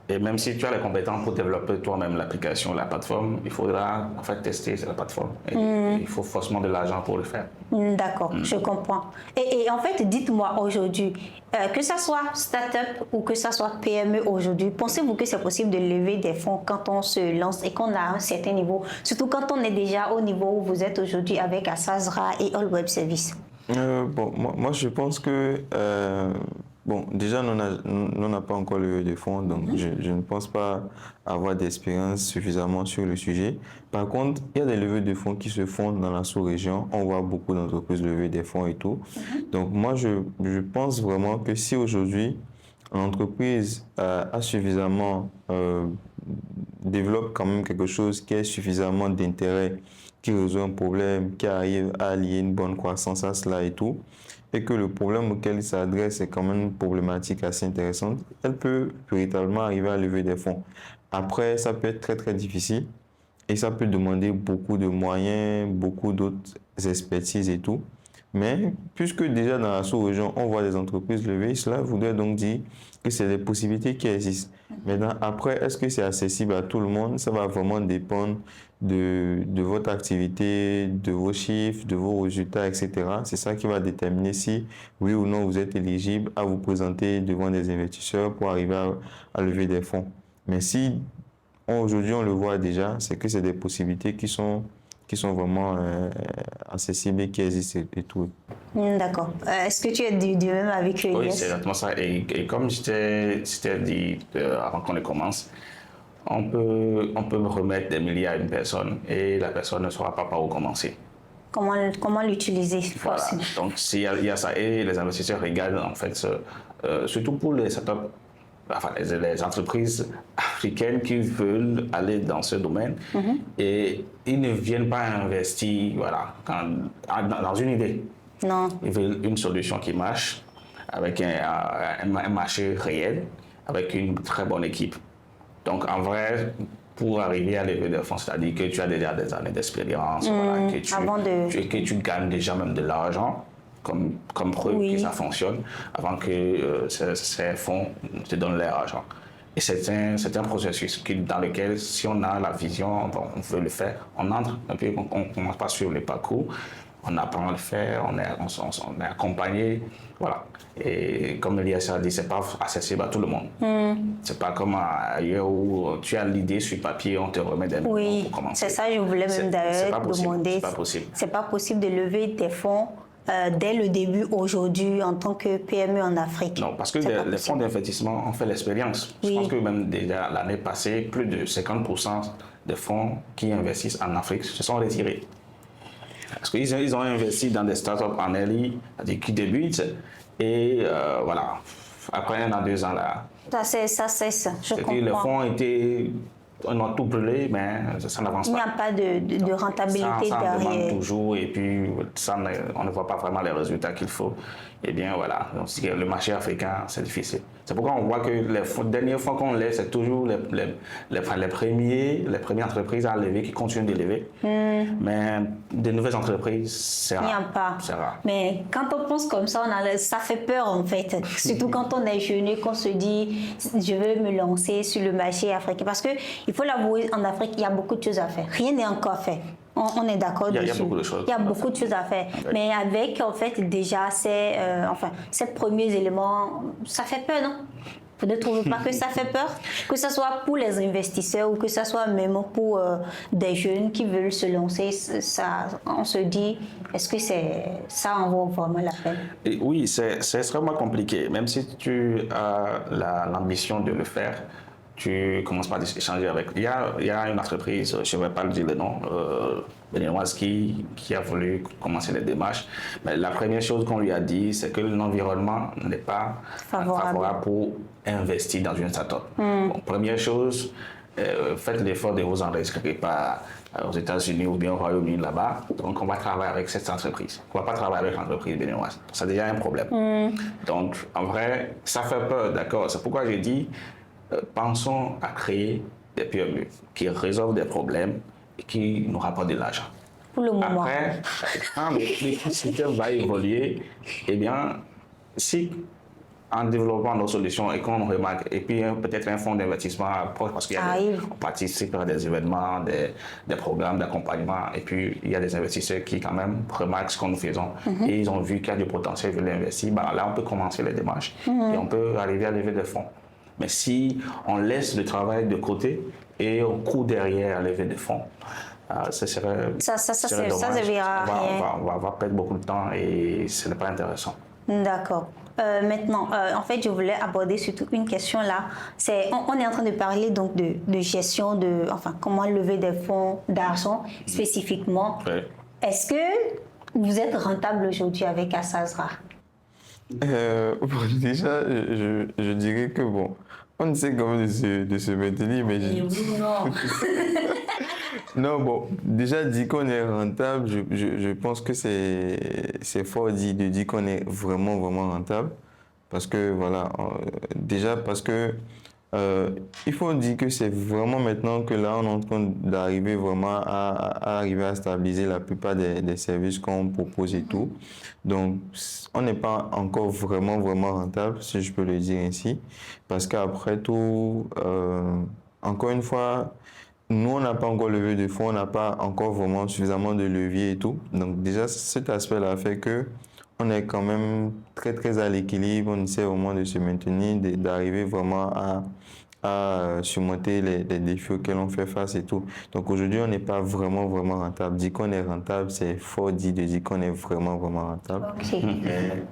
Et même si tu as les compétences pour développer toi-même l'application, la plateforme, il faudra en fait tester la plateforme. Et il faut forcément de l'argent pour le faire. D'accord, je comprends. Et en fait, dites-moi aujourd'hui, que ça soit start-up ou que ça soit PME aujourd'hui, pensez-vous que c'est possible de lever des fonds quand on se lance et qu'on a un certain niveau, surtout quand on est déjà au niveau où vous êtes aujourd'hui avec Assazra et All Web Service? Bon, moi, je pense que, bon, déjà, nous n'a pas encore levé de fonds, donc je ne pense pas avoir d'expérience suffisamment sur le sujet. Par contre, il y a des levées de fonds qui se font dans la sous-région. On voit beaucoup d'entreprises lever des fonds et tout. Donc, moi, je pense vraiment que si aujourd'hui, l'entreprise a suffisamment, développe quand même quelque chose qui a suffisamment d'intérêt, qui résout un problème, qui arrive à allier une bonne croissance à cela et tout, et que le problème auquel il s'adresse est quand même une problématique assez intéressante, elle peut véritablement arriver à lever des fonds. Après, ça peut être très très difficile et ça peut demander beaucoup de moyens, beaucoup d'autres expertises et tout. Mais puisque déjà dans la sous-région, on voit des entreprises lever, cela voudrait donc dire que c'est des possibilités qui existent. Maintenant, après, est-ce que c'est accessible à tout le monde? Ça va vraiment dépendre de votre activité, de vos chiffres, de vos résultats, etc. C'est ça qui va déterminer si, oui ou non, vous êtes éligible à vous présenter devant des investisseurs pour arriver à lever des fonds. Mais si aujourd'hui on le voit déjà, c'est que c'est des possibilités qui sont vraiment accessibles et qui existent et tout. D'accord. Est-ce que tu es du même avis que Oui, Elias? c'est exactement ça. Et comme c'était dit avant qu'on ne commence, on peut remettre des milliers à une personne et la personne ne saura pas par où commencer. Comment l'utiliser? Voilà. Donc, il y a ça. Et les investisseurs regardent, en fait, surtout pour les startups, enfin, les entreprises africaines qui veulent aller dans ce domaine et ils ne viennent pas investir voilà, dans une idée. Non. Ils veulent une solution qui marche avec un marché réel, avec une très bonne équipe. Donc, en vrai, pour arriver à lever des fonds, c'est-à-dire que tu as déjà des années d'expérience, voilà, que tu gagnes déjà même de l'argent, comme preuve que ça fonctionne, avant que ces fonds te donnent leur argent. Et c'est un processus dans lequel, si on a la vision, on veut le faire, on entre, un peu, on commence pas sur le parcours, on apprend à le faire, on est accompagné, voilà. Et comme Elias a dit, c'est pas accessible à tout le monde. C'est pas comme ailleurs où tu as l'idée sur papier, on te remet des millions pour commencer. C'est ça, je voulais même d'ailleurs demander. C'est pas possible. C'est pas possible de lever des fonds dès le début aujourd'hui en tant que PME en Afrique. Non, parce que les fonds d'investissement ont fait l'expérience. Je pense que même déjà l'année passée, plus de 50% des fonds qui investissent en Afrique se sont retirés. Parce qu'ils ont investi dans des startups en early, c'est-à-dire qui débutent, et voilà, après 1 à 2 ans là. Ça cesse, je comprends. Les fonds étaient on a tout brûlé, mais ça n'avance Il pas. n'y a pas de rentabilité Ça en derrière. demande toujours et puis on ne voit pas vraiment les résultats qu'il faut. Eh bien voilà, donc, le marché africain, c'est difficile. C'est pourquoi on voit que les derniers fonds qu'on lève, c'est toujours les premières entreprises à lever qui continuent de lever. Mais de nouvelles entreprises, c'est Il n'y a rare. pas. C'est rare. Mais quand on pense comme ça, ça fait peur en fait. Surtout quand on est jeune et qu'on se dit, je veux me lancer sur le marché africain. Parce qu'il faut l'avouer, en Afrique, il y a beaucoup de choses à faire. Rien n'est encore fait. On est d'accord dessus. Il y a beaucoup de choses. Il y a beaucoup de choses à faire. Ouais. Mais avec, en fait, déjà, ces premiers éléments, ça fait peur, non? Vous ne trouvez pas que ça fait peur? Que ce soit pour les investisseurs ou que ce soit même pour des jeunes qui veulent se lancer, on se dit, est-ce que ça en vaut vraiment la peine? Et oui, c'est extrêmement compliqué. Même si tu as l'ambition de le faire, tu commences par échanger avec. Il y a une entreprise, je ne vais pas le dire le nom, béninoise qui a voulu commencer les démarches. Mais la première chose qu'on lui a dit, c'est que l'environnement n'est pas favorable pour investir dans une start-up. Bon, première chose, faites l'effort de vous enregistrer quelque part aux États-Unis ou bien au Royaume-Uni là-bas. Donc, on va travailler avec cette entreprise. On ne va pas travailler avec l'entreprise béninoise. C'est déjà un problème. Donc, en vrai, ça fait peur, d'accord. C'est pourquoi j'ai dit, pensons à créer des PME qui résolvent des problèmes et qui nous rapportent de l'argent. Pour le moment. Après, quand l'écosystème va évoluer, eh bien, si en développant nos solutions et qu'on remarque, et puis peut-être un fonds d'investissement approche, parce qu'on participe à des événements, des programmes d'accompagnement, et puis il y a des investisseurs qui quand même remarquent ce que nous faisons, et ils ont vu qu'il y a du potentiel, ils veulent investir, ben, là on peut commencer les démarches, et on peut arriver à lever des fonds. Mais si on laisse le travail de côté et on court derrière à lever des fonds, ça serait dommage. Ça servira à rien. On va perdre beaucoup de temps et ce n'est pas intéressant. D'accord. Maintenant, en fait, je voulais aborder surtout une question là. On est en train de parler donc de gestion, comment lever des fonds d'argent spécifiquement. Oui. Est-ce que vous êtes rentable aujourd'hui avec Assazra? Déjà, je dirais que bon, on essaie quand même de se maintenir, mais non. non, bon, déjà dit qu'on est rentable, je pense que c'est fort dit de dire qu'on est vraiment, vraiment rentable. Parce que, voilà, déjà parce que il faut dire que c'est vraiment maintenant que là, on est en train d'arriver vraiment à arriver à stabiliser la plupart des services qu'on propose et tout. Donc, on n'est pas encore vraiment, vraiment rentable, si je peux le dire ainsi. Parce qu'après tout, encore une fois, nous, on n'a pas encore levé de fonds, on n'a pas encore vraiment suffisamment de levier et tout. Donc, déjà, cet aspect-là fait que on est quand même très, très à l'équilibre. On essaie vraiment de se maintenir, d'arriver vraiment à surmonter les défis auxquels on fait face et tout. Donc aujourd'hui, on n'est pas vraiment, vraiment rentable. Dire qu'on est rentable, c'est fort dit de dire qu'on est vraiment, vraiment rentable. Ok.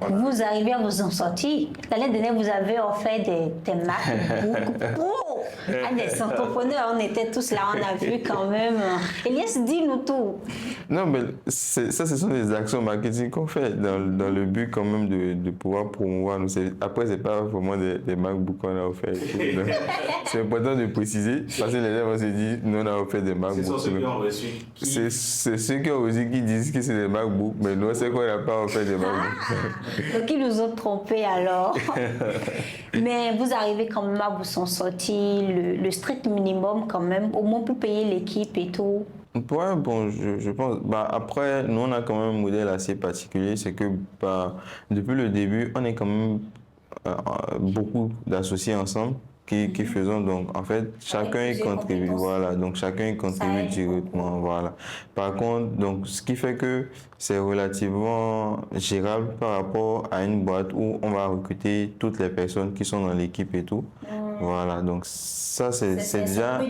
Vous arrivez à vous en sortir. L'année dernière, vous avez offert des MacBook Pro à des entrepreneurs. On était tous là, on a vu quand même. Elias, dis-nous tout. Non, mais ça, ce sont des actions marketing qu'on fait dans le but quand même de pouvoir promouvoir. Après, ce n'est pas vraiment des MacBooks qu'on a offert. C'est important de préciser parce que les gens vont se dire, nous on a offert des MacBooks. C'est ceux qui ont reçu. C'est ceux qui ont reçu qui disent que c'est des MacBooks, mais nous c'est qu'on n'a pas offert des MacBooks. Donc ils nous ont trompés alors. Mais vous arrivez quand même à vous en sortir, le strict minimum quand même, au moins pour payer l'équipe et tout. Ouais, bon, je pense. Après, nous, on a quand même un modèle assez particulier. C'est que depuis le début, on est quand même beaucoup d'associés ensemble qui faisons. Donc, en fait, chacun y contribue. Voilà, donc chacun y contribue directement. Voilà. Par contre, donc, ce qui fait que c'est relativement gérable par rapport à une boîte où on va recruter toutes les personnes qui sont dans l'équipe et tout. Voilà, donc ça, c'est déjà...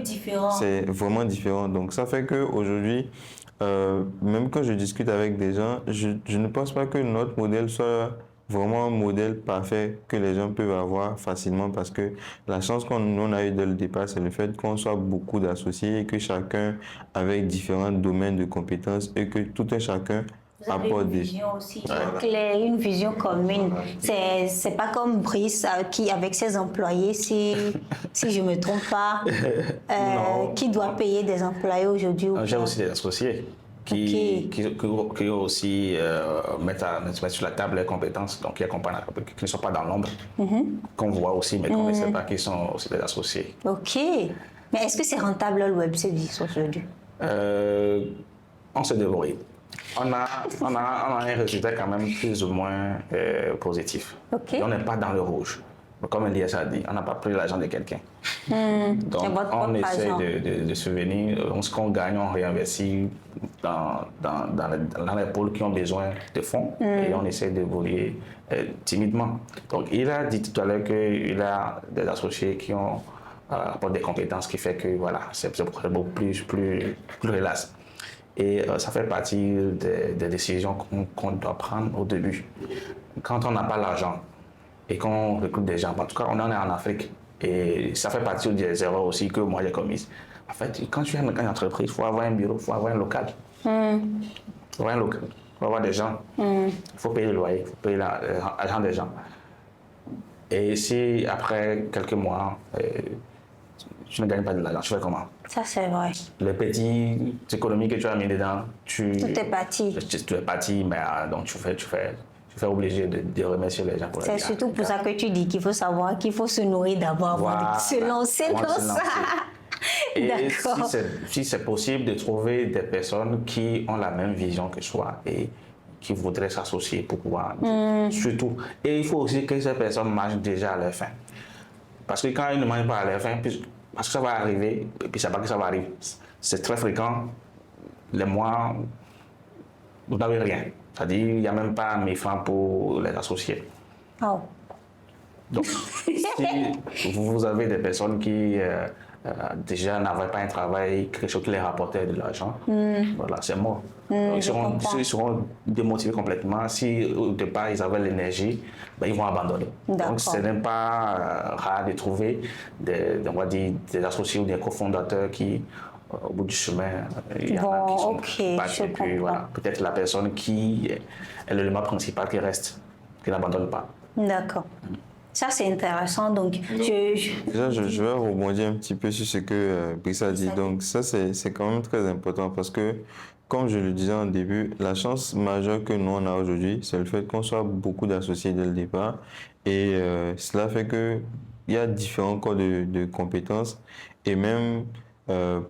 C'est vraiment différent. Donc, ça fait qu'aujourd'hui, même quand je discute avec des gens, je ne pense pas que notre modèle soit vraiment un modèle parfait que les gens peuvent avoir facilement parce que la chance qu'on a eu dès le départ, c'est le fait qu'on soit beaucoup d'associés et que chacun avec différents domaines de compétences et que tout un chacun Vous avez apporte une des... vision aussi claire, une vision commune. C'est pas comme Brice qui, avec ses employés, si je me trompe pas, qui doit payer des employés aujourd'hui ou J'ai pas. aussi des associés qui aussi mettent sur la table les compétences, donc qui accompagnent, qui ne sont pas dans l'ombre, qu'on voit aussi, mais qu'on ne sait pas, qui sont aussi des associés. Ok. Mais est-ce que c'est rentable le web service aujourd'hui? On se débrouille. On a un résultat quand même plus ou moins positif. Ok. Et on n'est pas dans le rouge. Mais comme Elias a dit, on n'a pas pris l'argent de quelqu'un. Donc, on essaie de subvenir. Ce qu'on gagne, on réinvestit dans les pôles qui ont besoin de fonds et on essaie d'évoluer timidement. Donc, il a dit tout à l'heure qu'il a des associés qui ont apportent des compétences qui fait que voilà, c'est beaucoup plus relax. Et ça fait partie des décisions qu'on doit prendre au début. Quand on n'a pas l'argent et qu'on recrute des gens, en tout cas, on en est en Afrique. Et ça fait partie des erreurs aussi que moi j'ai commises. En fait, quand tu es une entreprise, il faut avoir un bureau, il faut avoir un local. Il faut avoir des gens. Il faut payer le loyer, il faut payer l'argent des gens. Et si après quelques mois, tu ne gagnes pas de l'argent, tu fais comment? Ça, c'est vrai. Les petits économies que tu as mis dedans, tout est parti. Tu es parti, mais donc tu fais obligé de remercier les gens pour C'est surtout pour ça que tu dis qu'il faut savoir qu'il faut se nourrir d'abord avant de se lancer dans ça. Et D'accord. si c'est possible de trouver des personnes qui ont la même vision que soi et qui voudraient s'associer pour pouvoir, surtout. Et il faut aussi que ces personnes mangent déjà à leur faim. Parce que quand ils ne mangent pas à leur faim, parce que ça va arriver, et puis c'est pas que ça va arriver, c'est très fréquent, les mois, vous n'avez rien. C'est-à-dire, il n'y a même pas 1000 francs pour les associés. Oh. Donc, si vous avez des personnes qui déjà n'avaient pas un travail, quelque chose qui les rapportait de l'argent, voilà, c'est mort. Donc, ils seront démotivés complètement. Si au départ ils avaient l'énergie, ben, ils vont abandonner. Donc ce n'est pas rare de trouver on va dire, des associés ou des cofondateurs qui, au bout du chemin, il y en a qui sont partis. Puis voilà, peut-être la personne qui est l'élément principal qui reste, qui n'abandonne pas. D'accord. Ça, c'est intéressant. Donc, Déjà, je vais rebondir un petit peu sur ce que Brice a dit. Donc, ça, c'est quand même très important parce que, comme je le disais en début, la chance majeure que nous, on a aujourd'hui, c'est le fait qu'on soit beaucoup d'associés dès le départ. Et cela fait qu'il y a différents corps de compétences. Et même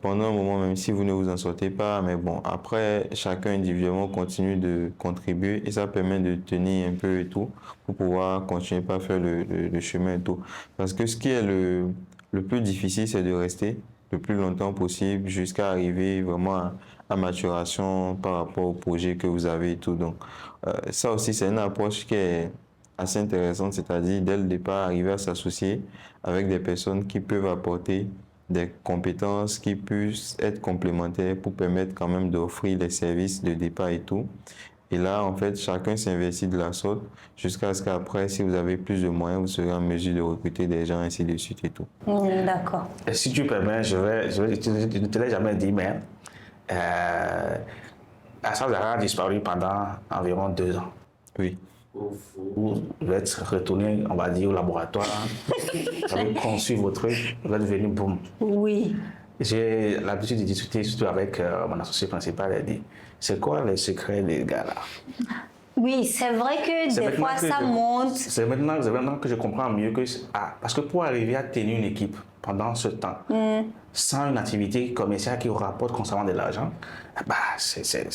pendant un moment, même si vous ne vous en sortez pas, mais bon, après, chacun individuellement continue de contribuer et ça permet de tenir un peu et tout pour pouvoir continuer à faire le chemin et tout. Parce que ce qui est le plus difficile, c'est de rester le plus longtemps possible jusqu'à arriver vraiment à maturation par rapport au projet que vous avez et tout. Donc, ça aussi, c'est une approche qui est assez intéressante, c'est-à-dire dès le départ, arriver à s'associer avec des personnes qui peuvent apporter des compétences qui puissent être complémentaires pour permettre quand même d'offrir les services de départ et tout. Et là, en fait, chacun s'investit de la sorte jusqu'à ce qu'après, si vous avez plus de moyens, vous serez en mesure de recruter des gens, ainsi de suite et tout. D'accord. Et si tu permets, je ne te l'ai jamais dit, mais Assad Zahra a disparu pendant environ 2 ans. Oui. Vous êtes retourné, on va dire, au laboratoire, vous avez conçu vos trucs, vous êtes venu, boum. Oui. J'ai l'habitude de discuter surtout avec mon associé principal, elle dit, c'est quoi les secrets des gars là? Oui, c'est vrai que des fois ça monte. C'est maintenant que je comprends mieux que... parce que pour arriver à tenir une équipe pendant ce temps, sans une activité commerciale qui rapporte constamment de l'argent, bah, c'est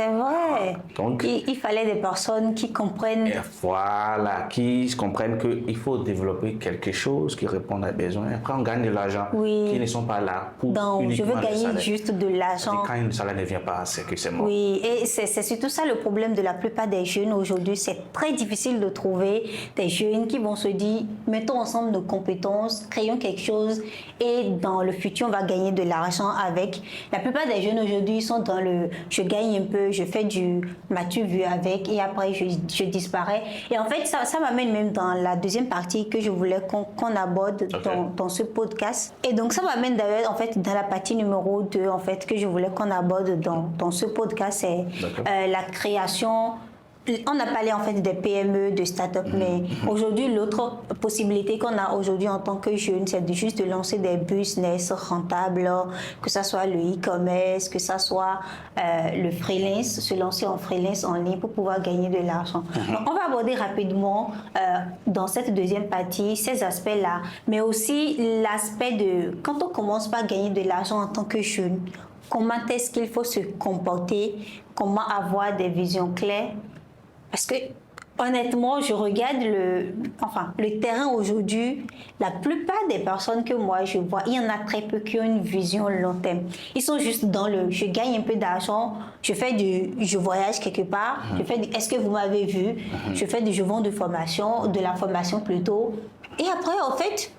vrai. Donc, il fallait des personnes qui comprennent. Et voilà, qui comprennent qu'il faut développer quelque chose qui réponde à des besoins. Après, on gagne de l'argent, qui ne sont pas là pour Donc, je veux gagner juste de l'argent. Quand le salaire ne vient pas, c'est que c'est mort. Oui, et c'est surtout ça le problème de la plupart des jeunes aujourd'hui. C'est très difficile de trouver des jeunes qui vont se dire, mettons ensemble nos compétences, créons quelque chose et dans le futur, on va gagner de l'argent avec. La plupart des jeunes aujourd'hui sont sont dans le je gagne un peu, je fais du m'as-tu vu avec et après je disparais. Et en fait, ça m'amène même dans la deuxième partie que je voulais qu'on aborde dans ce podcast. Et donc, ça m'amène d'ailleurs en fait dans la partie numéro 2 en fait que je voulais qu'on aborde dans ce podcast, c'est la création. On a parlé en fait des PME, de start-up, mais aujourd'hui, l'autre possibilité qu'on a aujourd'hui en tant que jeune, c'est juste de lancer des business rentables, que ce soit le e-commerce, que ce soit le freelance, se lancer en freelance en ligne pour pouvoir gagner de l'argent. Donc, on va aborder rapidement dans cette deuxième partie ces aspects-là, mais aussi l'aspect de quand on commence par gagner de l'argent en tant que jeune, comment est-ce qu'il faut se comporter, comment avoir des visions claires. Parce que, honnêtement, je regarde le terrain aujourd'hui, la plupart des personnes que moi je vois, il y en a très peu qui ont une vision long terme. Ils sont juste dans le je gagne un peu d'argent, je voyage quelque part, est-ce que vous m'avez vu, je vends de la formation plutôt. Et après, en fait,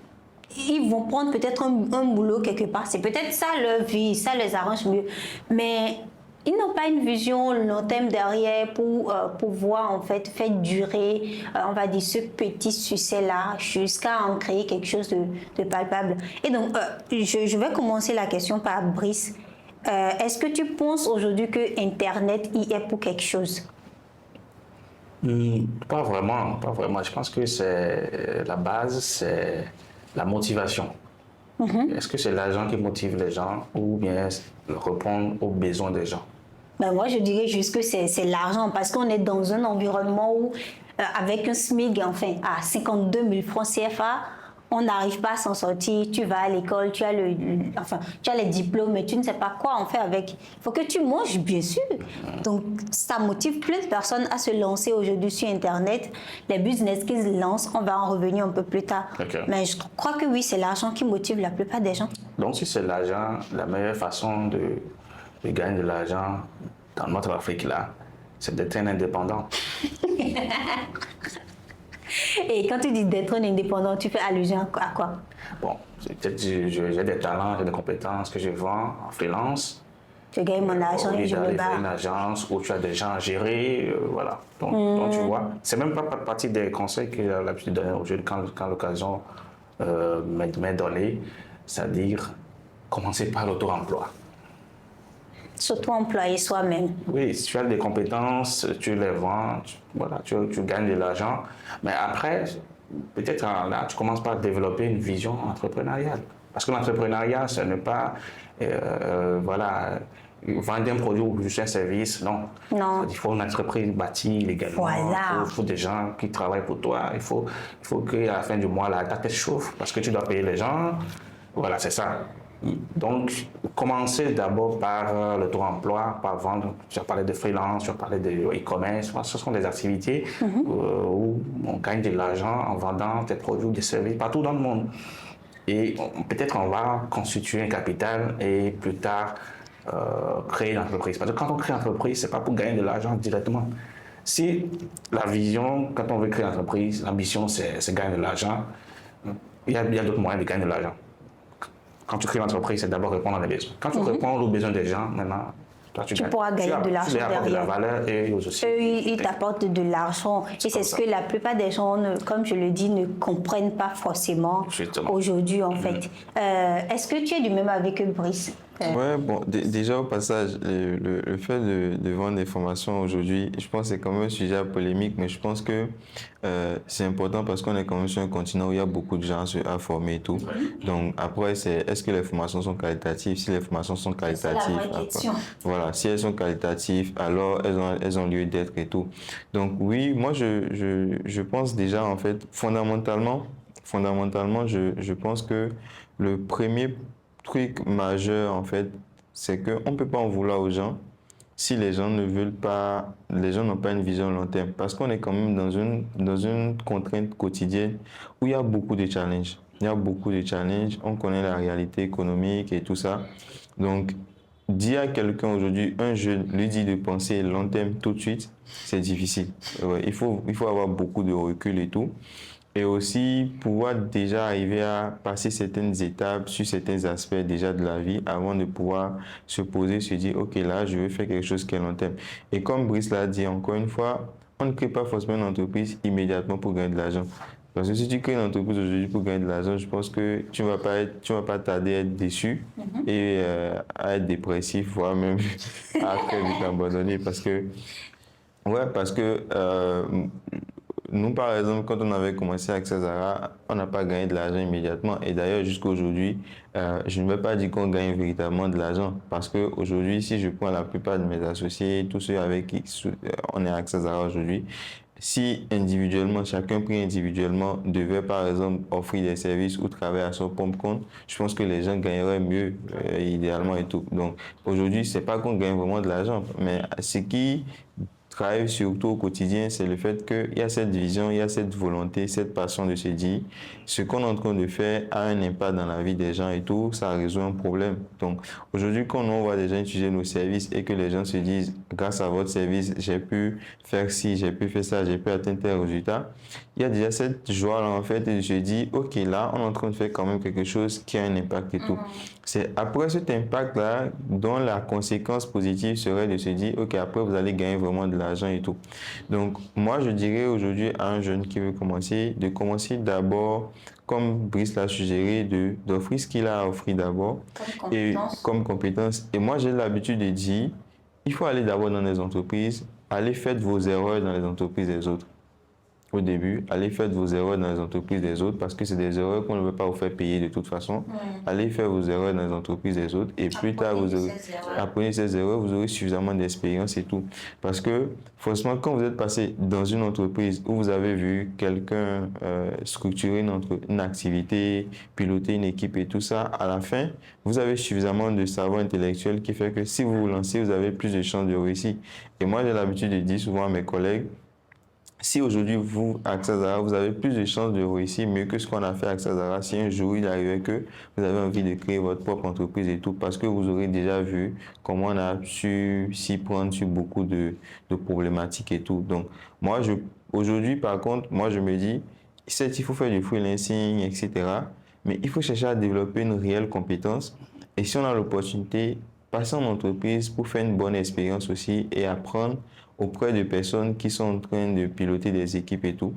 ils vont prendre peut-être un boulot quelque part. C'est peut-être ça leur vie, ça les arrange mieux. Mais ils n'ont pas une vision long terme derrière pour pouvoir en fait faire durer, on va dire, ce petit succès-là jusqu'à en créer quelque chose de palpable. Et donc, je vais commencer la question par Brice. Est-ce que tu penses aujourd'hui que Internet y est pour quelque chose? Pas vraiment. Je pense que la base, c'est la motivation. Est-ce que c'est l'argent qui motive les gens ou bien répondre aux besoins des gens? Ben moi, je dirais juste que c'est l'argent parce qu'on est dans un environnement où, avec un SMIC, enfin, à 52 000 francs CFA, on n'arrive pas à s'en sortir. Tu vas à l'école, tu as les diplômes, mais tu ne sais pas quoi en faire avec. Il faut que tu manges, bien sûr. Donc, ça motive plein de personnes à se lancer aujourd'hui sur Internet. Les business qu'ils lancent, on va en revenir un peu plus tard. Mais je crois que oui, c'est l'argent qui motive la plupart des gens. Donc, si c'est l'argent, la meilleure façon de gagner de l'argent dans notre Afrique, là, c'est d'être un indépendant. Et quand tu dis d'être un indépendant, tu fais allusion à quoi? Bon, j'ai des talents, j'ai des compétences que je vends en freelance. Je gagne mon argent et je me barre. Une agence où tu as des gens à gérer, voilà. Donc, tu vois, c'est même pas partie des conseils que j'ai l'habitude de donner aux jeunes quand l'occasion m'est donnée, c'est-à-dire commencer par l'auto-emploi. S'auto-employer soi-même. Oui, si tu as des compétences, tu les vends, tu gagnes de l'argent. Mais après, peut-être là, tu commences par développer une vision entrepreneuriale. Parce que l'entrepreneuriat, ce n'est pas, vendre un produit ou juste un service, non. Il faut une entreprise bâtie légalement. Voilà. Il faut des gens qui travaillent pour toi. Il faut qu'à la fin du mois, ta tête chauffe parce que tu dois payer les gens. Voilà, c'est ça. Donc, commencer d'abord par l'auto-emploi, par vendre. Tu as parlé de freelance, tu as parlé de e-commerce. Ce sont des activités où on gagne de l'argent en vendant des produits ou des services partout dans le monde. Et peut-être on va constituer un capital et plus tard créer une entreprise. Parce que quand on crée une entreprise, ce n'est pas pour gagner de l'argent directement. Si la vision, quand on veut créer une entreprise, l'ambition, c'est gagner de l'argent, il y a d'autres moyens de gagner de l'argent. Quand tu crées l'entreprise, c'est d'abord répondre à des besoins. Quand tu réponds aux besoins des gens, maintenant, toi, tu pourras gagner de l'argent derrière. de la valeur et aussi. Eux, ils t'apportent de l'argent. Et c'est ce que la plupart des gens, comme je le dis, ne comprennent pas forcément aujourd'hui, en fait. Est-ce que tu es du même avis que Brice? Ouais, bon, déjà au passage, le fait de vendre des formations aujourd'hui, je pense que c'est quand même un sujet polémique, mais je pense que c'est important parce qu'on est quand même sur un continent où il y a beaucoup de gens à former et tout. Donc après, est-ce que les formations sont qualitatives? Si les formations sont qualitatives, voilà, si elles sont qualitatives, alors elles ont lieu d'être et tout. Donc oui, moi je pense déjà en fait, fondamentalement, je pense que le premier truc majeur, en fait, c'est qu'on ne peut pas en vouloir aux gens si les gens ne veulent pas, les gens n'ont pas une vision long terme. Parce qu'on est quand même dans une contrainte quotidienne où il y a beaucoup de challenges. On connaît la réalité économique et tout ça. Donc, dire à quelqu'un aujourd'hui, un jeune, lui dit de penser long terme tout de suite, c'est difficile. Il faut avoir beaucoup de recul et tout. et aussi pouvoir déjà arriver à passer certaines étapes sur certains aspects déjà de la vie avant de pouvoir se poser, se dire, OK, là, je veux faire quelque chose qui est long terme. Et comme Brice l'a dit, encore une fois, on ne crée pas forcément une entreprise immédiatement pour gagner de l'argent. Parce que si tu crées une entreprise aujourd'hui pour gagner de l'argent, je pense que tu ne vas pas tarder à être déçu et à être dépressif, voire même à très vite abandonner. Parce que nous, par exemple, quand on avait commencé avec César, on n'a pas gagné de l'argent immédiatement. Et d'ailleurs, jusqu'à aujourd'hui, je ne vais pas dire qu'on gagne véritablement de l'argent. Parce qu'aujourd'hui, si je prends la plupart de mes associés, tous ceux avec qui on est avec César aujourd'hui, si individuellement, chacun pris individuellement devait par exemple offrir des services ou travailler à son propre compte, je pense que les gens gagneraient mieux, idéalement et tout. Donc aujourd'hui, c'est pas qu'on gagne vraiment de l'argent, mais ce qui travaille surtout au quotidien, c'est le fait qu'il y a cette vision, il y a cette volonté, cette passion de se dire, ce qu'on est en train de faire a un impact dans la vie des gens et tout, ça résout un problème. Donc aujourd'hui, quand on voit des gens utiliser nos services et que les gens se disent, grâce à votre service, j'ai pu faire ci, j'ai pu faire ça, j'ai pu atteindre tel résultat, il y a déjà cette joie-là en fait et je dis, OK, là, on est en train de faire quand même quelque chose qui a un impact et tout. C'est après cet impact-là dont la conséquence positive serait de se dire, OK, après vous allez gagner vraiment de l'argent et tout. Donc, moi, je dirais aujourd'hui à un jeune qui veut commencer, de commencer d'abord, comme Brice l'a suggéré, d'offrir ce qu'il a à offrir d'abord comme compétence. Et moi, j'ai l'habitude de dire, il faut aller d'abord dans les entreprises, allez faire vos erreurs dans les entreprises des autres. Au début, allez faire vos erreurs dans les entreprises des autres parce que c'est des erreurs qu'on ne veut pas vous faire payer de toute façon. Allez faire vos erreurs dans les entreprises des autres et plus tard, vous apprenez ces erreurs, vous aurez suffisamment d'expérience et tout. Parce que, forcément, quand vous êtes passé dans une entreprise où vous avez vu quelqu'un structurer une activité, piloter une équipe et tout ça, à la fin, vous avez suffisamment de savoir intellectuel qui fait que si vous vous lancez, vous avez plus de chances de réussir. Et moi, j'ai l'habitude de dire souvent à mes collègues, si aujourd'hui, vous, à Xazara, vous avez plus de chances de réussir mieux que ce qu'on a fait à Xazara, si un jour il arrivait que vous avez envie de créer votre propre entreprise et tout, parce que vous aurez déjà vu comment on a su s'y prendre sur beaucoup de problématiques et tout. Donc, aujourd'hui, par contre, moi, je me dis, certes, il faut faire du freelancing, etc., mais il faut chercher à développer une réelle compétence. Et si on a l'opportunité, passer en entreprise pour faire une bonne expérience aussi et apprendre auprès de personnes qui sont en train de piloter des équipes et tout.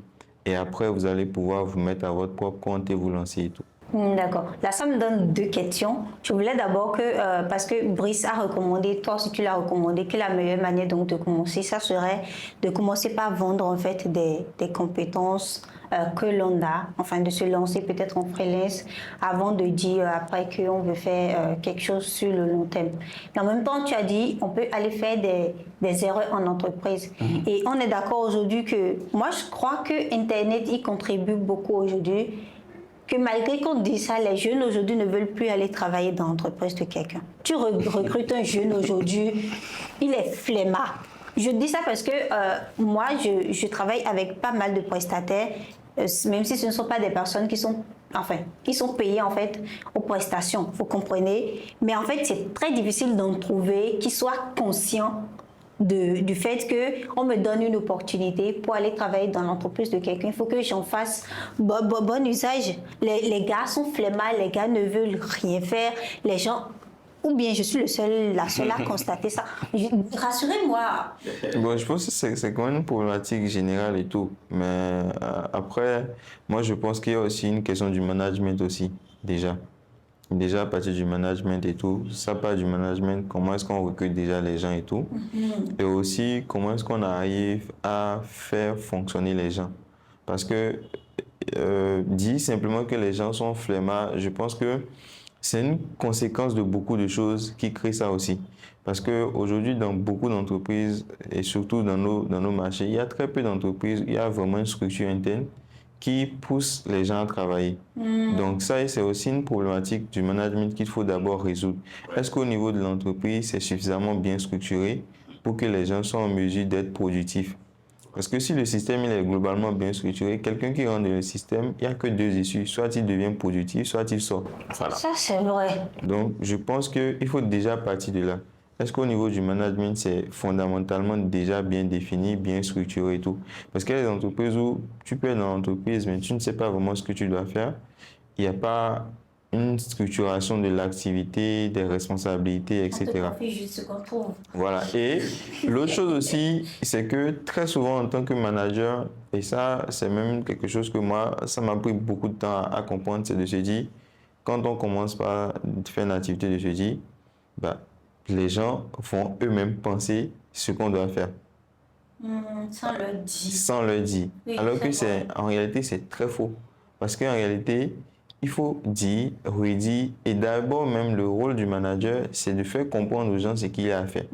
Et après, vous allez pouvoir vous mettre à votre propre compte et vous lancer et tout. D'accord. Là, ça me donne deux questions. Je voulais d'abord que, parce que Brice a recommandé, toi aussi tu l'as recommandé, que la meilleure manière donc de commencer, ça serait de commencer par vendre en fait des compétences que l'on a, enfin de se lancer peut-être en freelance avant de dire après qu'on veut faire quelque chose sur le long terme. Et en même temps, tu as dit on peut aller faire des erreurs en entreprise. Et on est d'accord aujourd'hui que, moi je crois que Internet y contribue beaucoup aujourd'hui, que malgré qu'on dise ça, les jeunes aujourd'hui ne veulent plus aller travailler dans l'entreprise de quelqu'un. Tu recrutes un jeune aujourd'hui, il est flemmard. Je dis ça parce que moi, je travaille avec pas mal de prestataires, même si ce ne sont pas des personnes qui sont payées en fait aux prestations, vous comprenez. Mais en fait, c'est très difficile d'en trouver qui soient conscients du fait qu'on me donne une opportunité pour aller travailler dans l'entreprise de quelqu'un. Il faut que j'en fasse bon usage. Les gars sont flemmards, les gars ne veulent rien faire. Les gens, ou bien je suis la seule à constater ça. Rassurez-moi. Bon, je pense que c'est quand même une problématique générale et tout. Mais après, moi je pense qu'il y a aussi une question du management aussi, déjà. Déjà à partir du management et tout, ça part du management, comment est-ce qu'on recrute déjà les gens et tout. Et aussi, comment est-ce qu'on arrive à faire fonctionner les gens. Parce que dire simplement que les gens sont flemmards, je pense que c'est une conséquence de beaucoup de choses qui créent ça aussi. Parce qu'aujourd'hui, dans beaucoup d'entreprises, et surtout dans nos marchés, il y a très peu d'entreprises, il y a vraiment une structure interne qui pousse les gens à travailler. Donc ça, c'est aussi une problématique du management qu'il faut d'abord résoudre. Est-ce qu'au niveau de l'entreprise, c'est suffisamment bien structuré pour que les gens soient en mesure d'être productifs? Parce que si le système il est globalement bien structuré, quelqu'un qui rentre dans le système, il n'y a que deux issues. Soit il devient productif, soit il sort. Voilà. Ça, c'est vrai. Donc, je pense qu'il faut déjà partir de là. est-ce qu'au niveau du management, c'est fondamentalement déjà bien défini, bien structuré et tout? Parce qu'il y a des entreprises où tu peux être dans l'entreprise, mais tu ne sais pas vraiment ce que tu dois faire. Il n'y a pas une structuration de l'activité, des responsabilités, etc. On te confie juste ce qu'on trouve. Voilà. Et l'autre chose aussi, c'est que très souvent en tant que manager, et ça, c'est même quelque chose que moi, ça m'a pris beaucoup de temps à comprendre, c'est de se dire, quand on commence par faire une activité, de se dire, bah, les gens vont eux-mêmes penser ce qu'on doit faire. Sans le dire. Sans le dire. Oui, Alors que c'est vrai. en réalité, c'est très faux. Parce qu'en réalité, il faut dire, redire, et d'abord même le rôle du manager, c'est de faire comprendre aux gens ce qu'il y a à faire.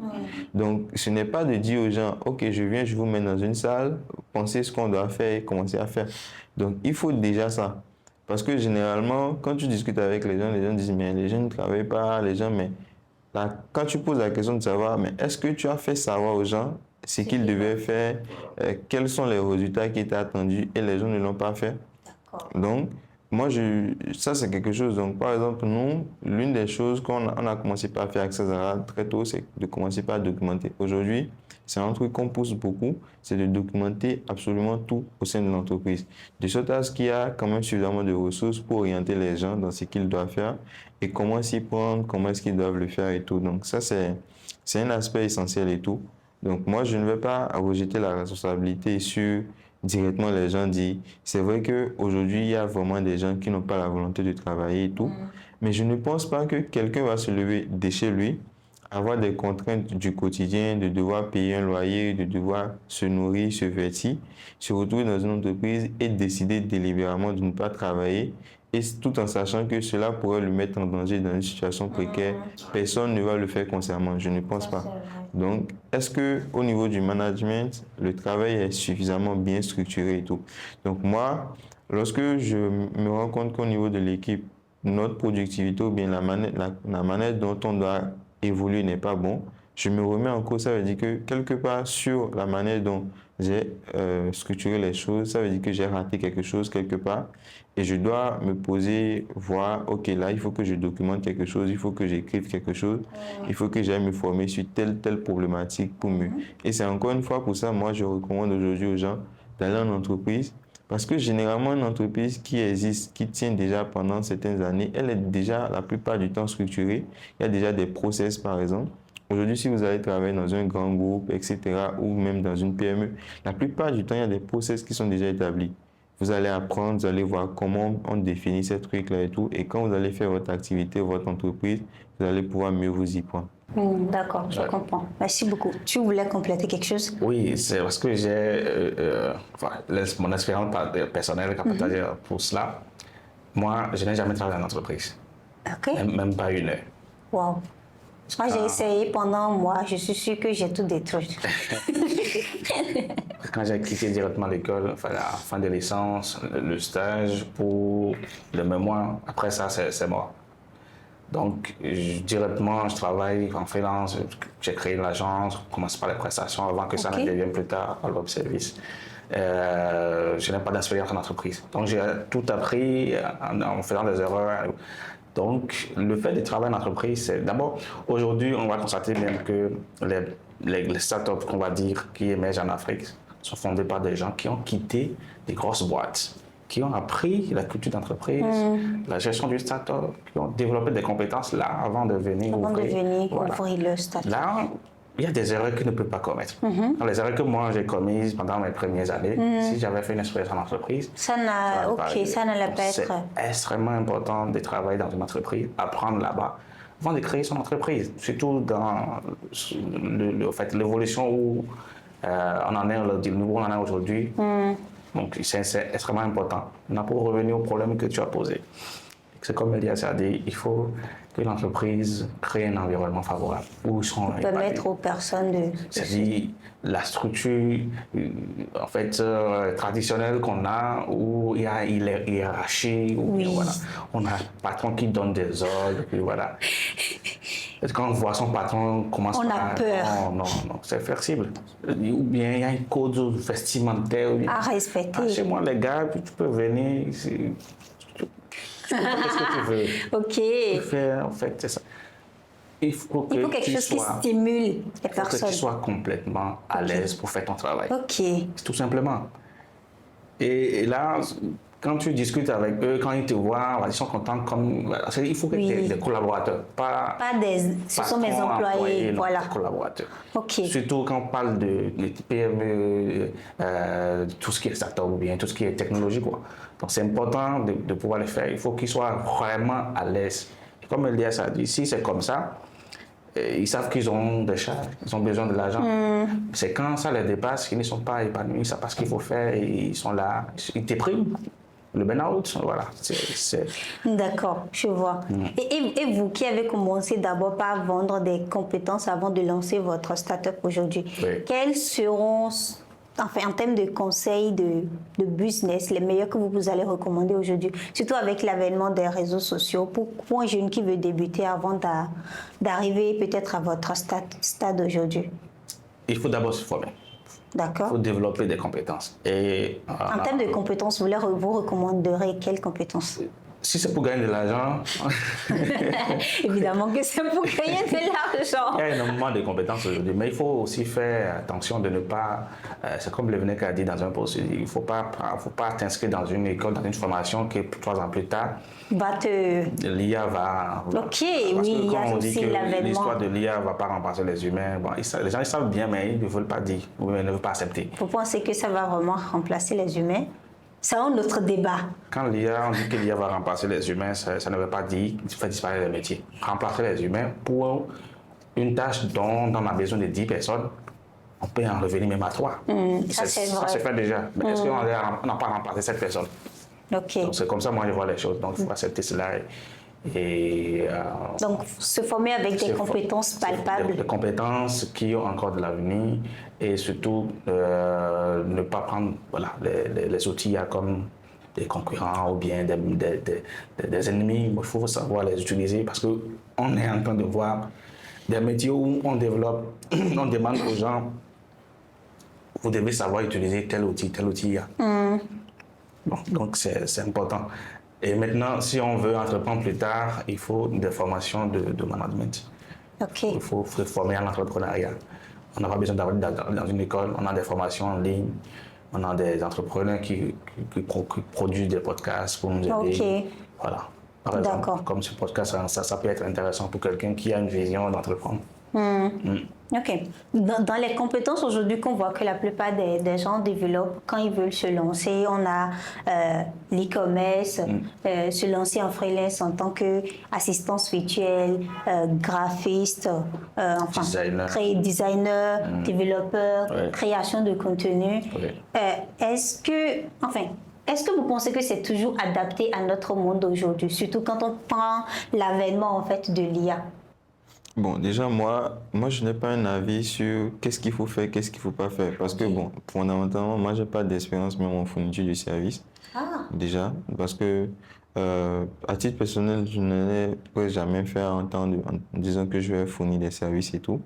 Donc, ce n'est pas de dire aux gens, ok, je viens, je vous mets dans une salle, pensez ce qu'on doit faire et commencer à faire. Donc, il faut déjà ça. Parce que généralement, quand tu discutes avec les gens disent, mais les gens ne travaillent pas, les gens, mais là, quand tu poses la question de savoir, mais est-ce que tu as fait savoir aux gens ce qu'ils devaient faire, quels sont les résultats qui étaient attendus et les gens ne l'ont pas fait? D'accord. Donc, moi, ça c'est quelque chose. Donc, par exemple, nous, l'une des choses qu'on a commencé par faire avec César très tôt, c'est de commencer par documenter. Aujourd'hui, c'est un truc qu'on pousse beaucoup, c'est de documenter absolument tout au sein de l'entreprise. De sorte à ce qu'il y a quand même suffisamment de ressources pour orienter les gens dans ce qu'ils doivent faire et comment s'y prendre, comment est-ce qu'ils doivent le faire et tout. Donc, ça, c'est un aspect essentiel et tout. Donc, moi, je ne vais pas rejeter la responsabilité sur directement les gens disent. C'est vrai qu'aujourd'hui, il y a vraiment des gens qui n'ont pas la volonté de travailler et tout. Mais je ne pense pas que quelqu'un va se lever de chez lui, avoir des contraintes du quotidien, de devoir payer un loyer, de devoir se nourrir, se vêtir, se retrouver dans une entreprise et décider délibérément de ne pas travailler, et tout en sachant que cela pourrait le mettre en danger dans une situation précaire. Personne ne va le faire consciemment, je ne pense pas. Donc, est-ce qu'au niveau du management, le travail est suffisamment bien structuré et tout? Donc moi, lorsque je me rends compte qu'au niveau de l'équipe, notre productivité ou bien la manière dont on doit évoluer n'est pas bon, je me remets en cause. Ça veut dire que quelque part sur la manière dont j'ai structuré les choses, ça veut dire que j'ai raté quelque chose quelque part et je dois me poser, voir, ok, là, il faut que je documente quelque chose, il faut que j'écrive quelque chose, il faut que j'aille me former sur telle problématique pour mieux. Et c'est encore une fois pour ça, moi, je recommande aujourd'hui aux gens d'aller en entreprise parce que généralement, une entreprise qui existe, qui tient déjà pendant certaines années, elle est déjà la plupart du temps structurée. Il y a déjà des process, par exemple. Aujourd'hui, si vous allez travailler dans un grand groupe, etc., ou même dans une PME, la plupart du temps, il y a des process qui sont déjà établis. Vous allez apprendre, vous allez voir comment on définit ces trucs-là et tout. Et quand vous allez faire votre activité, votre entreprise, vous allez pouvoir mieux vous y prendre. D'accord, je comprends. Merci beaucoup. Tu voulais compléter quelque chose? Oui, c'est parce que j'ai mon expérience personnelle pour cela. Moi, je n'ai jamais travaillé en entreprise. Ok. Même pas une heure. Wow. Moi, j'ai essayé pendant un mois. Je suis sûre que j'ai tout détruit. Quand j'ai quitté directement l'école, enfin, la fin de licence, le stage pour le mémoire, après ça, c'est mort. Donc, directement, je travaille en freelance, j'ai créé l'agence, je commence par les prestations avant que ça ne devienne plus tard à web service. Je n'ai pas d'expérience en entreprise. Donc, j'ai tout appris en faisant des erreurs. Donc, le fait de travailler en entreprise, c'est d'abord, aujourd'hui, on va constater même que les startups, qu'on va dire, qui émergent en Afrique, sont fondées par des gens qui ont quitté des grosses boîtes, qui ont appris la culture d'entreprise, la gestion du start-up, qui ont développé des compétences là avant de venir ouvrir le start-up. Là, il y a des erreurs qu'ils ne peuvent pas commettre. Les erreurs que moi j'ai commises pendant mes premières années, si j'avais fait une expérience en entreprise, ça n'allait pas être. C'est extrêmement important de travailler dans une entreprise, apprendre là-bas, avant de créer son entreprise. Surtout dans l'évolution où on en est, le niveau où on en est aujourd'hui. Donc, c'est extrêmement important. Maintenant, pour revenir au problème que tu as posé, c'est comme Elias a dit, il faut que l'entreprise crée un environnement favorable où ils sont permettre aux personnes de... C'est-à-dire la structure en fait traditionnelle qu'on a, où il y a hiérarchie, où voilà, on a un patron qui donne des ordres, puis voilà. Quand on voit son patron commence on a peur. Non, c'est flexible. Ou bien il y a un code vestimentaire. À respecter. Chez moi, les gars, tu peux venir. Tu peux faire ce que tu veux. Ok. Tu peux faire, en fait, c'est ça. Il faut quelque chose qui stimule les personnes. Il faut que tu sois complètement à l'aise pour faire ton travail. Ok. Tout simplement. Et là, quand tu discutes avec eux, quand ils te voient, ils sont contents comme... Il faut que tu aies des collaborateurs, pas ce sont mes employés, voilà. Collaborateurs. Ok. Surtout quand on parle de PME, tout ce qui est start-up ou bien tout ce qui est technologie, quoi. Donc c'est important de pouvoir le faire. Il faut qu'ils soient vraiment à l'aise. Et comme Elias a dit, si c'est comme ça, ils savent qu'ils ont des charges, ils ont besoin de l'argent. C'est quand ça les dépasse qu'ils ne sont pas épanouis, ils savent pas ce qu'il faut faire, et ils sont là, ils dépriment. Le burn-out, voilà. D'accord, je vois. Et vous qui avez commencé d'abord par vendre des compétences avant de lancer votre start-up aujourd'hui, quels seront, enfin, en termes de conseils de business, les meilleurs que vous allez recommander aujourd'hui, surtout avec l'avènement des réseaux sociaux, pour un jeune qui veut débuter avant d'arriver peut-être à votre stade aujourd'hui? Il faut d'abord se former. D'accord. Il faut développer des compétences. Et, en termes de compétences, vous recommanderez quelles compétences? Si c'est pour gagner de l'argent... Évidemment que c'est pour gagner de l'argent. Il y a énormément de compétences aujourd'hui, mais il faut aussi faire attention de ne pas... c'est comme Levenec a dit dans un post, il ne faut pas t'inscrire dans une école, dans une formation que 3 ans plus tard, l'IA va... Ok, parce oui, que il y a quand on dit aussi que l'avènement. l'histoire de l'IA ne va pas remplacer les humains, bon, les gens ils savent bien, mais ils ne veulent pas dire, ou ils ne veulent pas accepter. Vous pensez que ça va vraiment remplacer les humains? C'est un autre débat. Quand on dit que l'IA va remplacer les humains, ça ne veut pas dire faire disparaître les métiers. Remplacer les humains pour une tâche dont on a besoin de 10 personnes, on peut en revenir même à 3. Ça se fait déjà. Mais est-ce qu'on n'a pas remplacé cette personne? Ok. Donc c'est comme ça moi je vois les choses. Donc il faut accepter cela. Donc se former avec des compétences palpables. Des compétences qui ont encore de l'avenir et surtout ne pas prendre les outils comme des concurrents ou bien des ennemis. Il faut savoir les utiliser parce qu'on est en train de voir des métiers où on demande aux gens, vous devez savoir utiliser tel outil. Bon, donc c'est important. Et maintenant, si on veut entreprendre plus tard, il faut des formations de management. Okay. Il faut se former en entrepreneuriat. On n'a pas besoin d'aller dans une école, on a des formations en ligne, on a des entrepreneurs qui produisent des podcasts pour nous aider. Okay. Voilà. Par exemple, comme ce podcast, ça peut être intéressant pour quelqu'un qui a une vision d'entreprendre. Ok. Dans les compétences aujourd'hui qu'on voit que la plupart des gens développent quand ils veulent se lancer, on a l'e-commerce, se lancer en freelance en tant qu'assistance virtuelle, graphiste, designer, développeur, création de contenu. Est-ce que vous pensez que c'est toujours adapté à notre monde aujourd'hui, surtout quand on prend l'avènement en fait de l'IA? Bon, déjà, moi, je n'ai pas un avis sur qu'est-ce qu'il faut faire, qu'est-ce qu'il ne faut pas faire. Parce que, bon, fondamentalement, moi, je n'ai pas d'expérience même en fourniture de service. Déjà, parce que, à titre personnel, je n'ai jamais fait en disant que je vais fournir des services et tout.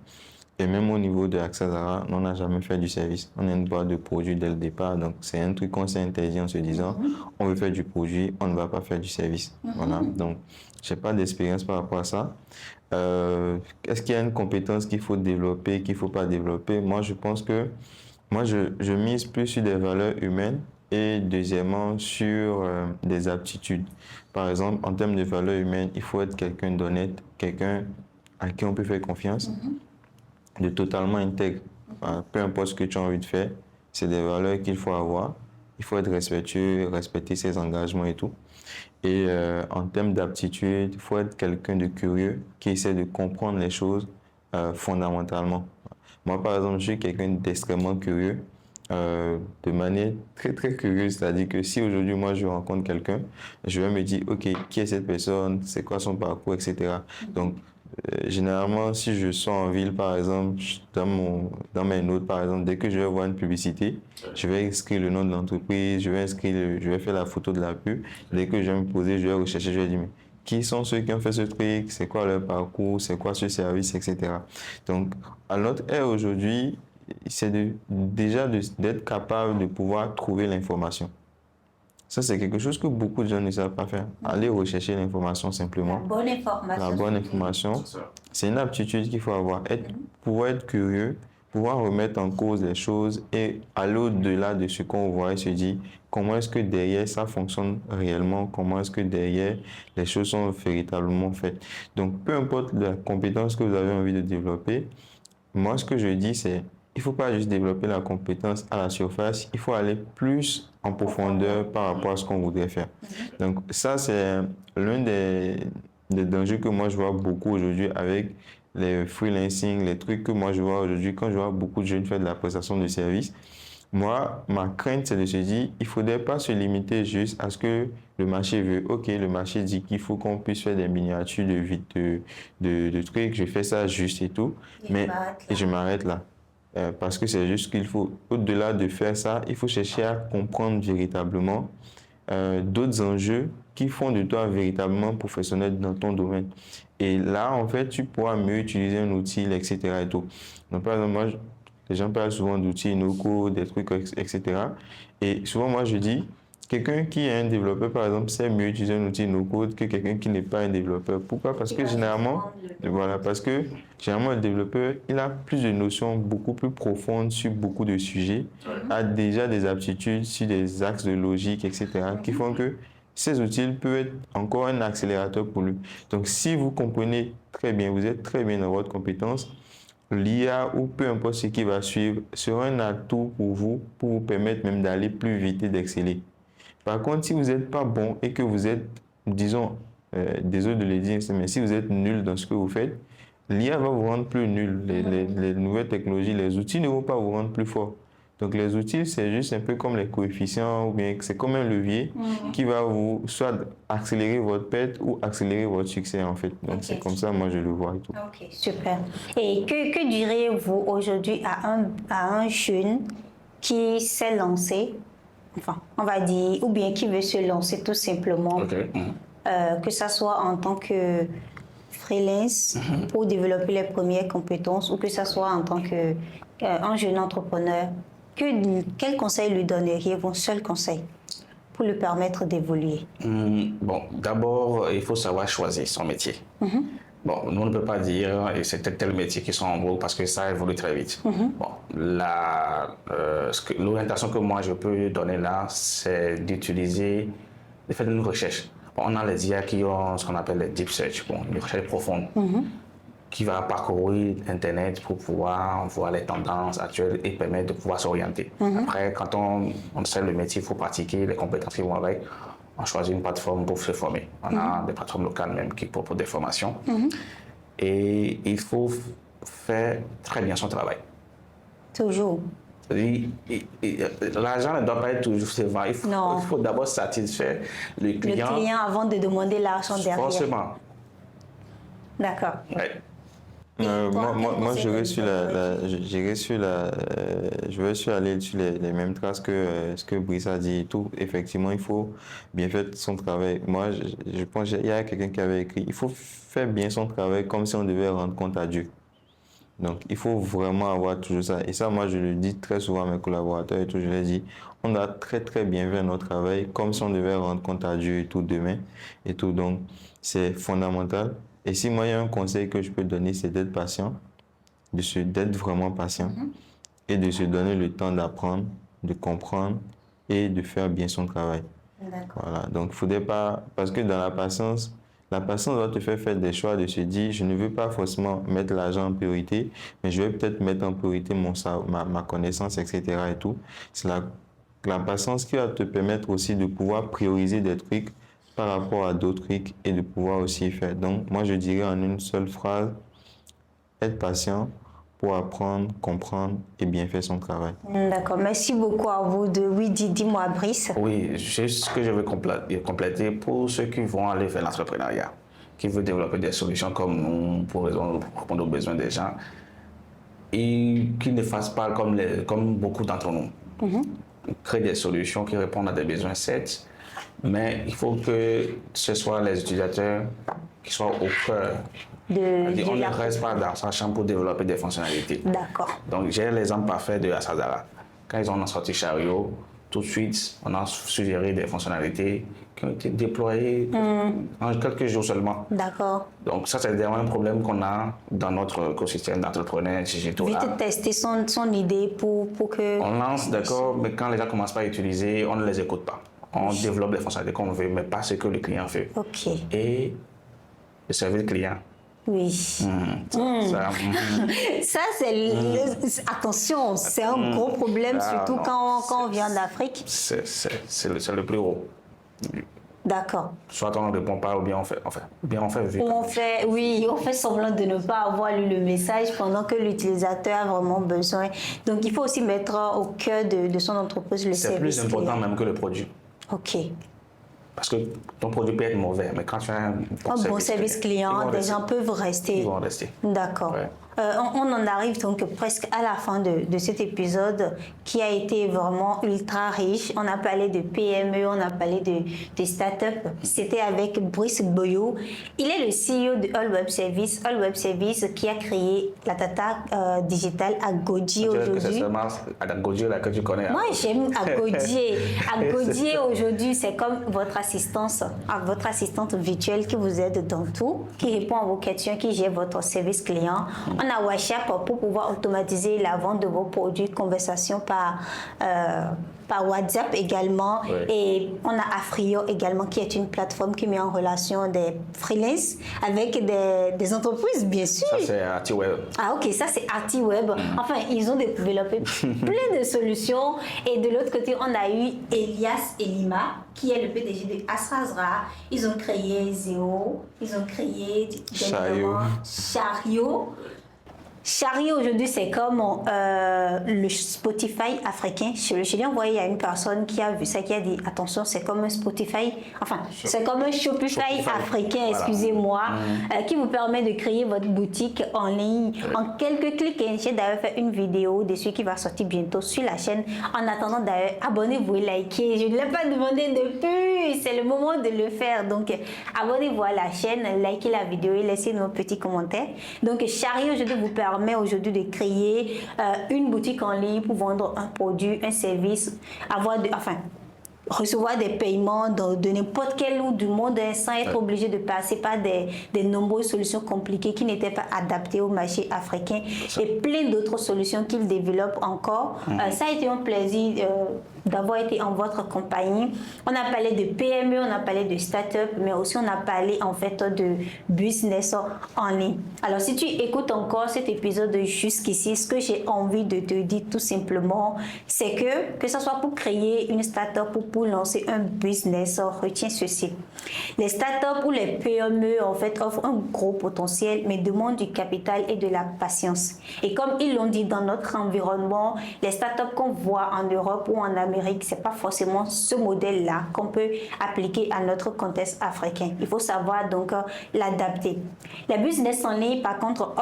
Et même au niveau de Access Zara, on n'a jamais fait du service. On a une boîte de produits dès le départ. Donc, c'est un truc qu'on s'est interdit en se disant, on veut faire du produit, on ne va pas faire du service. Voilà. Donc, je n'ai pas d'expérience par rapport à ça. Est-ce qu'il y a une compétence qu'il faut développer, qu'il ne faut pas développer? Moi, je pense que je mise plus sur des valeurs humaines et deuxièmement sur des aptitudes. Par exemple, en termes de valeurs humaines, il faut être quelqu'un d'honnête, quelqu'un à qui on peut faire confiance, de totalement intègre. Peu importe ce que tu as envie de faire, c'est des valeurs qu'il faut avoir. Il faut être respectueux, respecter ses engagements et tout. Et en termes d'aptitude, il faut être quelqu'un de curieux qui essaie de comprendre les choses fondamentalement. Moi, par exemple, je suis quelqu'un d'extrêmement curieux, de manière très, très curieuse. C'est-à-dire que si aujourd'hui, moi, je rencontre quelqu'un, je vais me dire, OK, qui est cette personne, c'est quoi son parcours, etc. Donc, généralement, si je sors en ville, par exemple, dans mes notes, par exemple, dès que je vais voir une publicité, je vais inscrire le nom de l'entreprise, je vais faire la photo de la pub. Dès que je vais me poser, je vais rechercher, je vais dire, mais qui sont ceux qui ont fait ce truc, c'est quoi leur parcours, c'est quoi ce service, etc. Donc, à notre ère aujourd'hui, c'est déjà d'être capable de pouvoir trouver l'information. Ça, c'est quelque chose que beaucoup de gens ne savent pas faire. Aller rechercher l'information simplement. Bonne information. La bonne information, c'est une aptitude qu'il faut avoir. Pouvoir être curieux, pouvoir remettre en cause les choses et aller au-delà de ce qu'on voit et se dire comment est-ce que derrière ça fonctionne réellement, comment est-ce que derrière les choses sont véritablement faites. Donc, peu importe la compétence que vous avez envie de développer, moi, ce que je dis, c'est il ne faut pas juste développer la compétence à la surface, il faut aller plus en profondeur par rapport à ce qu'on voudrait faire. Donc ça, c'est l'un des dangers que moi je vois beaucoup aujourd'hui avec les freelancing, les trucs que moi je vois aujourd'hui quand je vois beaucoup de jeunes faire de la prestation de services. Moi, ma crainte, c'est de se dire, il ne faudrait pas se limiter juste à ce que le marché veut. Ok, le marché dit qu'il faut qu'on puisse faire des miniatures de trucs, je fais ça juste et tout, mais je m'arrête là. Parce que c'est juste qu'il faut, au-delà de faire ça, il faut chercher à comprendre véritablement d'autres enjeux qui font de toi véritablement professionnel dans ton domaine. Et là, en fait, tu pourras mieux utiliser un outil, etc. Et tout. Donc, par exemple, moi, les gens parlent souvent d'outils no-code, des trucs, etc. Et souvent, moi, je dis, quelqu'un qui est un développeur, par exemple, sait mieux utiliser un outil no-code que quelqu'un qui n'est pas un développeur. Pourquoi? Parce que généralement, le développeur, il a plus de notions beaucoup plus profondes sur beaucoup de sujets, a déjà des aptitudes sur des axes de logique, etc., qui font que ces outils peuvent être encore un accélérateur pour lui. Donc, si vous comprenez très bien, vous êtes très bien dans votre compétence, l'IA ou peu importe ce qui va suivre sera un atout pour vous permettre même d'aller plus vite et d'exceller. Par contre, si vous n'êtes pas bon et que vous êtes, disons, désolé de le dire, mais si vous êtes nul dans ce que vous faites, l'IA va vous rendre plus nul. Les nouvelles technologies, les outils ne vont pas vous rendre plus fort. Donc, les outils, c'est juste un peu comme les coefficients ou bien c'est comme un levier qui va vous soit accélérer votre perte ou accélérer votre succès, en fait. Donc, c'est comme ça, moi, je le vois et tout. Ok, super. Et que diriez-vous aujourd'hui à un jeune qui s'est lancé, enfin, on va dire, ou bien qui veut se lancer tout simplement, que ce soit en tant que freelance pour développer les premières compétences ou que ce soit en tant qu'un jeune entrepreneur? Quel conseil lui donneriez, vos seuls conseils, pour lui permettre d'évoluer? Bon, d'abord, il faut savoir choisir son métier. Bon, nous, on ne peut pas dire et c'est tel métier qui sont en vogue parce que ça évolue très vite. Bon, l'orientation que moi je peux donner là, c'est d'utiliser, de faire une recherche. Bon, on a les IA qui ont ce qu'on appelle les deep search, bon, une recherche profonde, qui va parcourir Internet pour pouvoir voir les tendances actuelles et permettre de pouvoir s'orienter. Après, quand on sait le métier, il faut pratiquer les compétences qui vont avec. On choisit une plateforme pour se former. On a des plateformes locales même qui proposent des formations. Et il faut faire très bien son travail. Toujours. L'argent ne doit pas être toujours sévère. Il faut d'abord satisfaire le client. Le client avant de demander l'argent derrière. Forcément. D'accord. Ouais. Moi, je vais aller sur les mêmes traces que ce que Brice a dit et tout. Effectivement, il faut bien faire son travail. Moi, je pense qu'il y a quelqu'un qui avait écrit, il faut faire bien son travail comme si on devait rendre compte à Dieu. Donc, il faut vraiment avoir toujours ça. Et ça, moi, je le dis très souvent à mes collaborateurs et tout. Je leur dis, on doit très, très bien faire notre travail comme si on devait rendre compte à Dieu et tout demain et tout. Donc, c'est fondamental. Et si moi, il y a un conseil que je peux donner, c'est d'être patient, d'être vraiment patient et de se donner le temps d'apprendre, de comprendre et de faire bien son travail. Voilà. Donc, il ne faudrait pas... Parce que dans la patience doit te faire des choix, de se dire, je ne veux pas forcément mettre l'argent en priorité, mais je vais peut-être mettre en priorité ma connaissance, etc. et tout. C'est la patience qui va te permettre aussi de pouvoir prioriser des trucs par rapport à d'autres trucs et de pouvoir aussi faire. Donc, moi, je dirais en une seule phrase, être patient pour apprendre, comprendre et bien faire son travail. D'accord. Merci beaucoup à vous deux. Oui, dis-moi, Brice. Oui, juste ce que je veux compléter pour ceux qui vont aller vers l'entrepreneuriat, qui veulent développer des solutions comme nous pour répondre aux besoins des gens et qui ne fassent pas comme beaucoup d'entre nous. Créer des solutions qui répondent à des besoins, certes, mais il faut que ce soit les utilisateurs qui soient au cœur. On ne reste pas dans sa chambre pour développer des fonctionnalités. D'accord. Donc, j'ai l'exemple parfait de Asazara. Quand ils ont sorti Chariot, tout de suite, on a suggéré des fonctionnalités qui ont été déployées en quelques jours seulement. D'accord. Donc ça, c'est vraiment un problème qu'on a dans notre écosystème d'entrepreneurs digitaux. Vite tester son idée pour que... On lance, d'accord, mais quand les gens ne commencent pas à utiliser, on ne les écoute pas. On développe les fonctionnalités qu'on veut, mais pas ce que le client fait. OK. Et le service client. Oui. Ça, Ça, attention, c'est un gros problème, surtout non, quand on vient d'Afrique. c'est le plus haut. D'accord. Soit on ne répond pas, ou bien on fait vite. On fait semblant de ne pas avoir lu le message pendant que l'utilisateur a vraiment besoin. Donc, il faut aussi mettre au cœur de son entreprise le service. C'est plus important même que le produit. OK. Parce que ton produit peut être mauvais, mais quand tu as un bon service client, des gens peuvent rester. Ils vont rester. D'accord. Ouais. On en arrive donc presque à la fin de cet épisode qui a été vraiment ultra riche. On a parlé de PME, on a parlé de start-up. C'était avec Brice Boyou. Il est le CEO de All Web Service. All Web Service qui a créé la data digitale Agodier aujourd'hui. C'est seulement Agodier là que tu connais. Hein? Moi, j'aime Agodier. Agodier aujourd'hui, c'est comme votre assistante virtuelle qui vous aide dans tout, qui répond à vos questions, qui gère votre service client. On a WhatsApp pour pouvoir automatiser la vente de vos produits, conversation par WhatsApp également. Oui. Et on a Afrio également, qui est une plateforme qui met en relation des freelances avec des entreprises, bien sûr. Ça, c'est ArtiWeb. Ah ok, ça c'est ArtiWeb. Enfin, ils ont développé plein de solutions. Et de l'autre côté, on a eu Elias Elima, qui est le PDG de AstraZeneca. Ils ont créé Zeo, ils ont créé Chariot. Chariot aujourd'hui, c'est comme le Spotify africain. Je l'ai envoyé à une personne qui a vu ça, qui a dit attention, c'est comme un Spotify, enfin, c'est comme un Shopify africain, voilà. Excusez-moi, qui vous permet de créer votre boutique en ligne en quelques clics. Et j'ai d'ailleurs fait une vidéo dessus qui va sortir bientôt sur la chaîne. En attendant, d'ailleurs, abonnez-vous et likez. Je ne l'ai pas demandé depuis, c'est le moment de le faire. Donc, abonnez-vous à la chaîne, likez la vidéo et laissez nos petits commentaires. Donc, Chariot aujourd'hui vous permet aujourd'hui de créer une boutique en ligne pour vendre un produit, un service, recevoir des paiements de n'importe quel bout du monde sans être obligé de passer par des nombreuses solutions compliquées qui n'étaient pas adaptées au marché africain et plein d'autres solutions qu'ils développent encore. Ça a été un plaisir d'avoir été en votre compagnie. On a parlé de PME, on a parlé de start-up, mais aussi on a parlé en fait de business en ligne. Alors si tu écoutes encore cet épisode jusqu'ici, ce que j'ai envie de te dire tout simplement, c'est que ce soit pour créer une start-up ou pour lancer un business, retiens ceci. Les start-up ou les PME en fait offrent un gros potentiel, mais demandent du capital et de la patience. Et comme ils l'ont dit dans notre environnement, les start-up qu'on voit en Europe ou en Amérique, c'est pas forcément ce modèle-là qu'on peut appliquer à notre contexte africain. Il faut savoir donc l'adapter. Les business en ligne, par contre,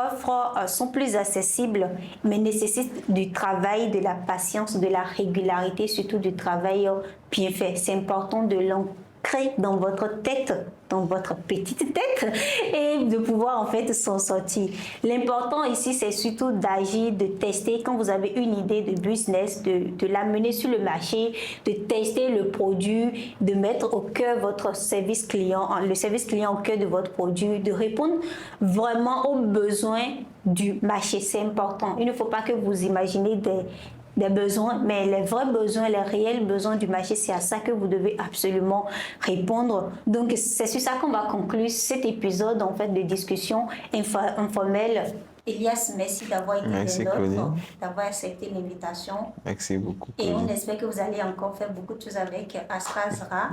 sont plus accessibles, mais nécessitent du travail, de la patience, de la régularité, surtout du travail bien fait. C'est important de l'ancrer dans votre tête, dans votre petite tête, et de pouvoir en fait s'en sortir. L'important ici, c'est surtout d'agir, de tester. Quand vous avez une idée de business, de l'amener sur le marché, de tester le produit, de mettre au cœur votre service client, le service client au cœur de votre produit, de répondre vraiment aux besoins du marché. C'est important. Il ne faut pas que vous imaginez des besoins, mais les vrais besoins, les réels besoins du marché, c'est à ça que vous devez absolument répondre. Donc, c'est sur ça qu'on va conclure cet épisode en fait de discussion informelle. Elias, merci d'avoir été nôtre, d'avoir accepté l'invitation. Merci beaucoup. Et on espère que vous allez encore faire beaucoup de choses avec AstraZeneca.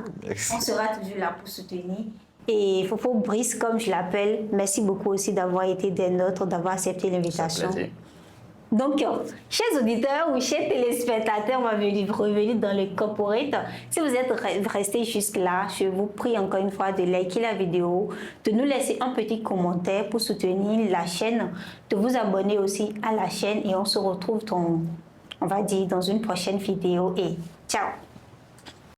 On sera toujours là pour soutenir. Et Fofo Brice, comme je l'appelle, merci beaucoup aussi d'avoir été des nôtres, d'avoir accepté l'invitation. Donc, chers auditeurs ou chers téléspectateurs, on va revenir dans le corporate. Si vous êtes restés jusque-là, je vous prie encore une fois de liker la vidéo, de nous laisser un petit commentaire pour soutenir la chaîne, de vous abonner aussi à la chaîne et on se retrouve, on va dire, dans une prochaine vidéo. Et ciao!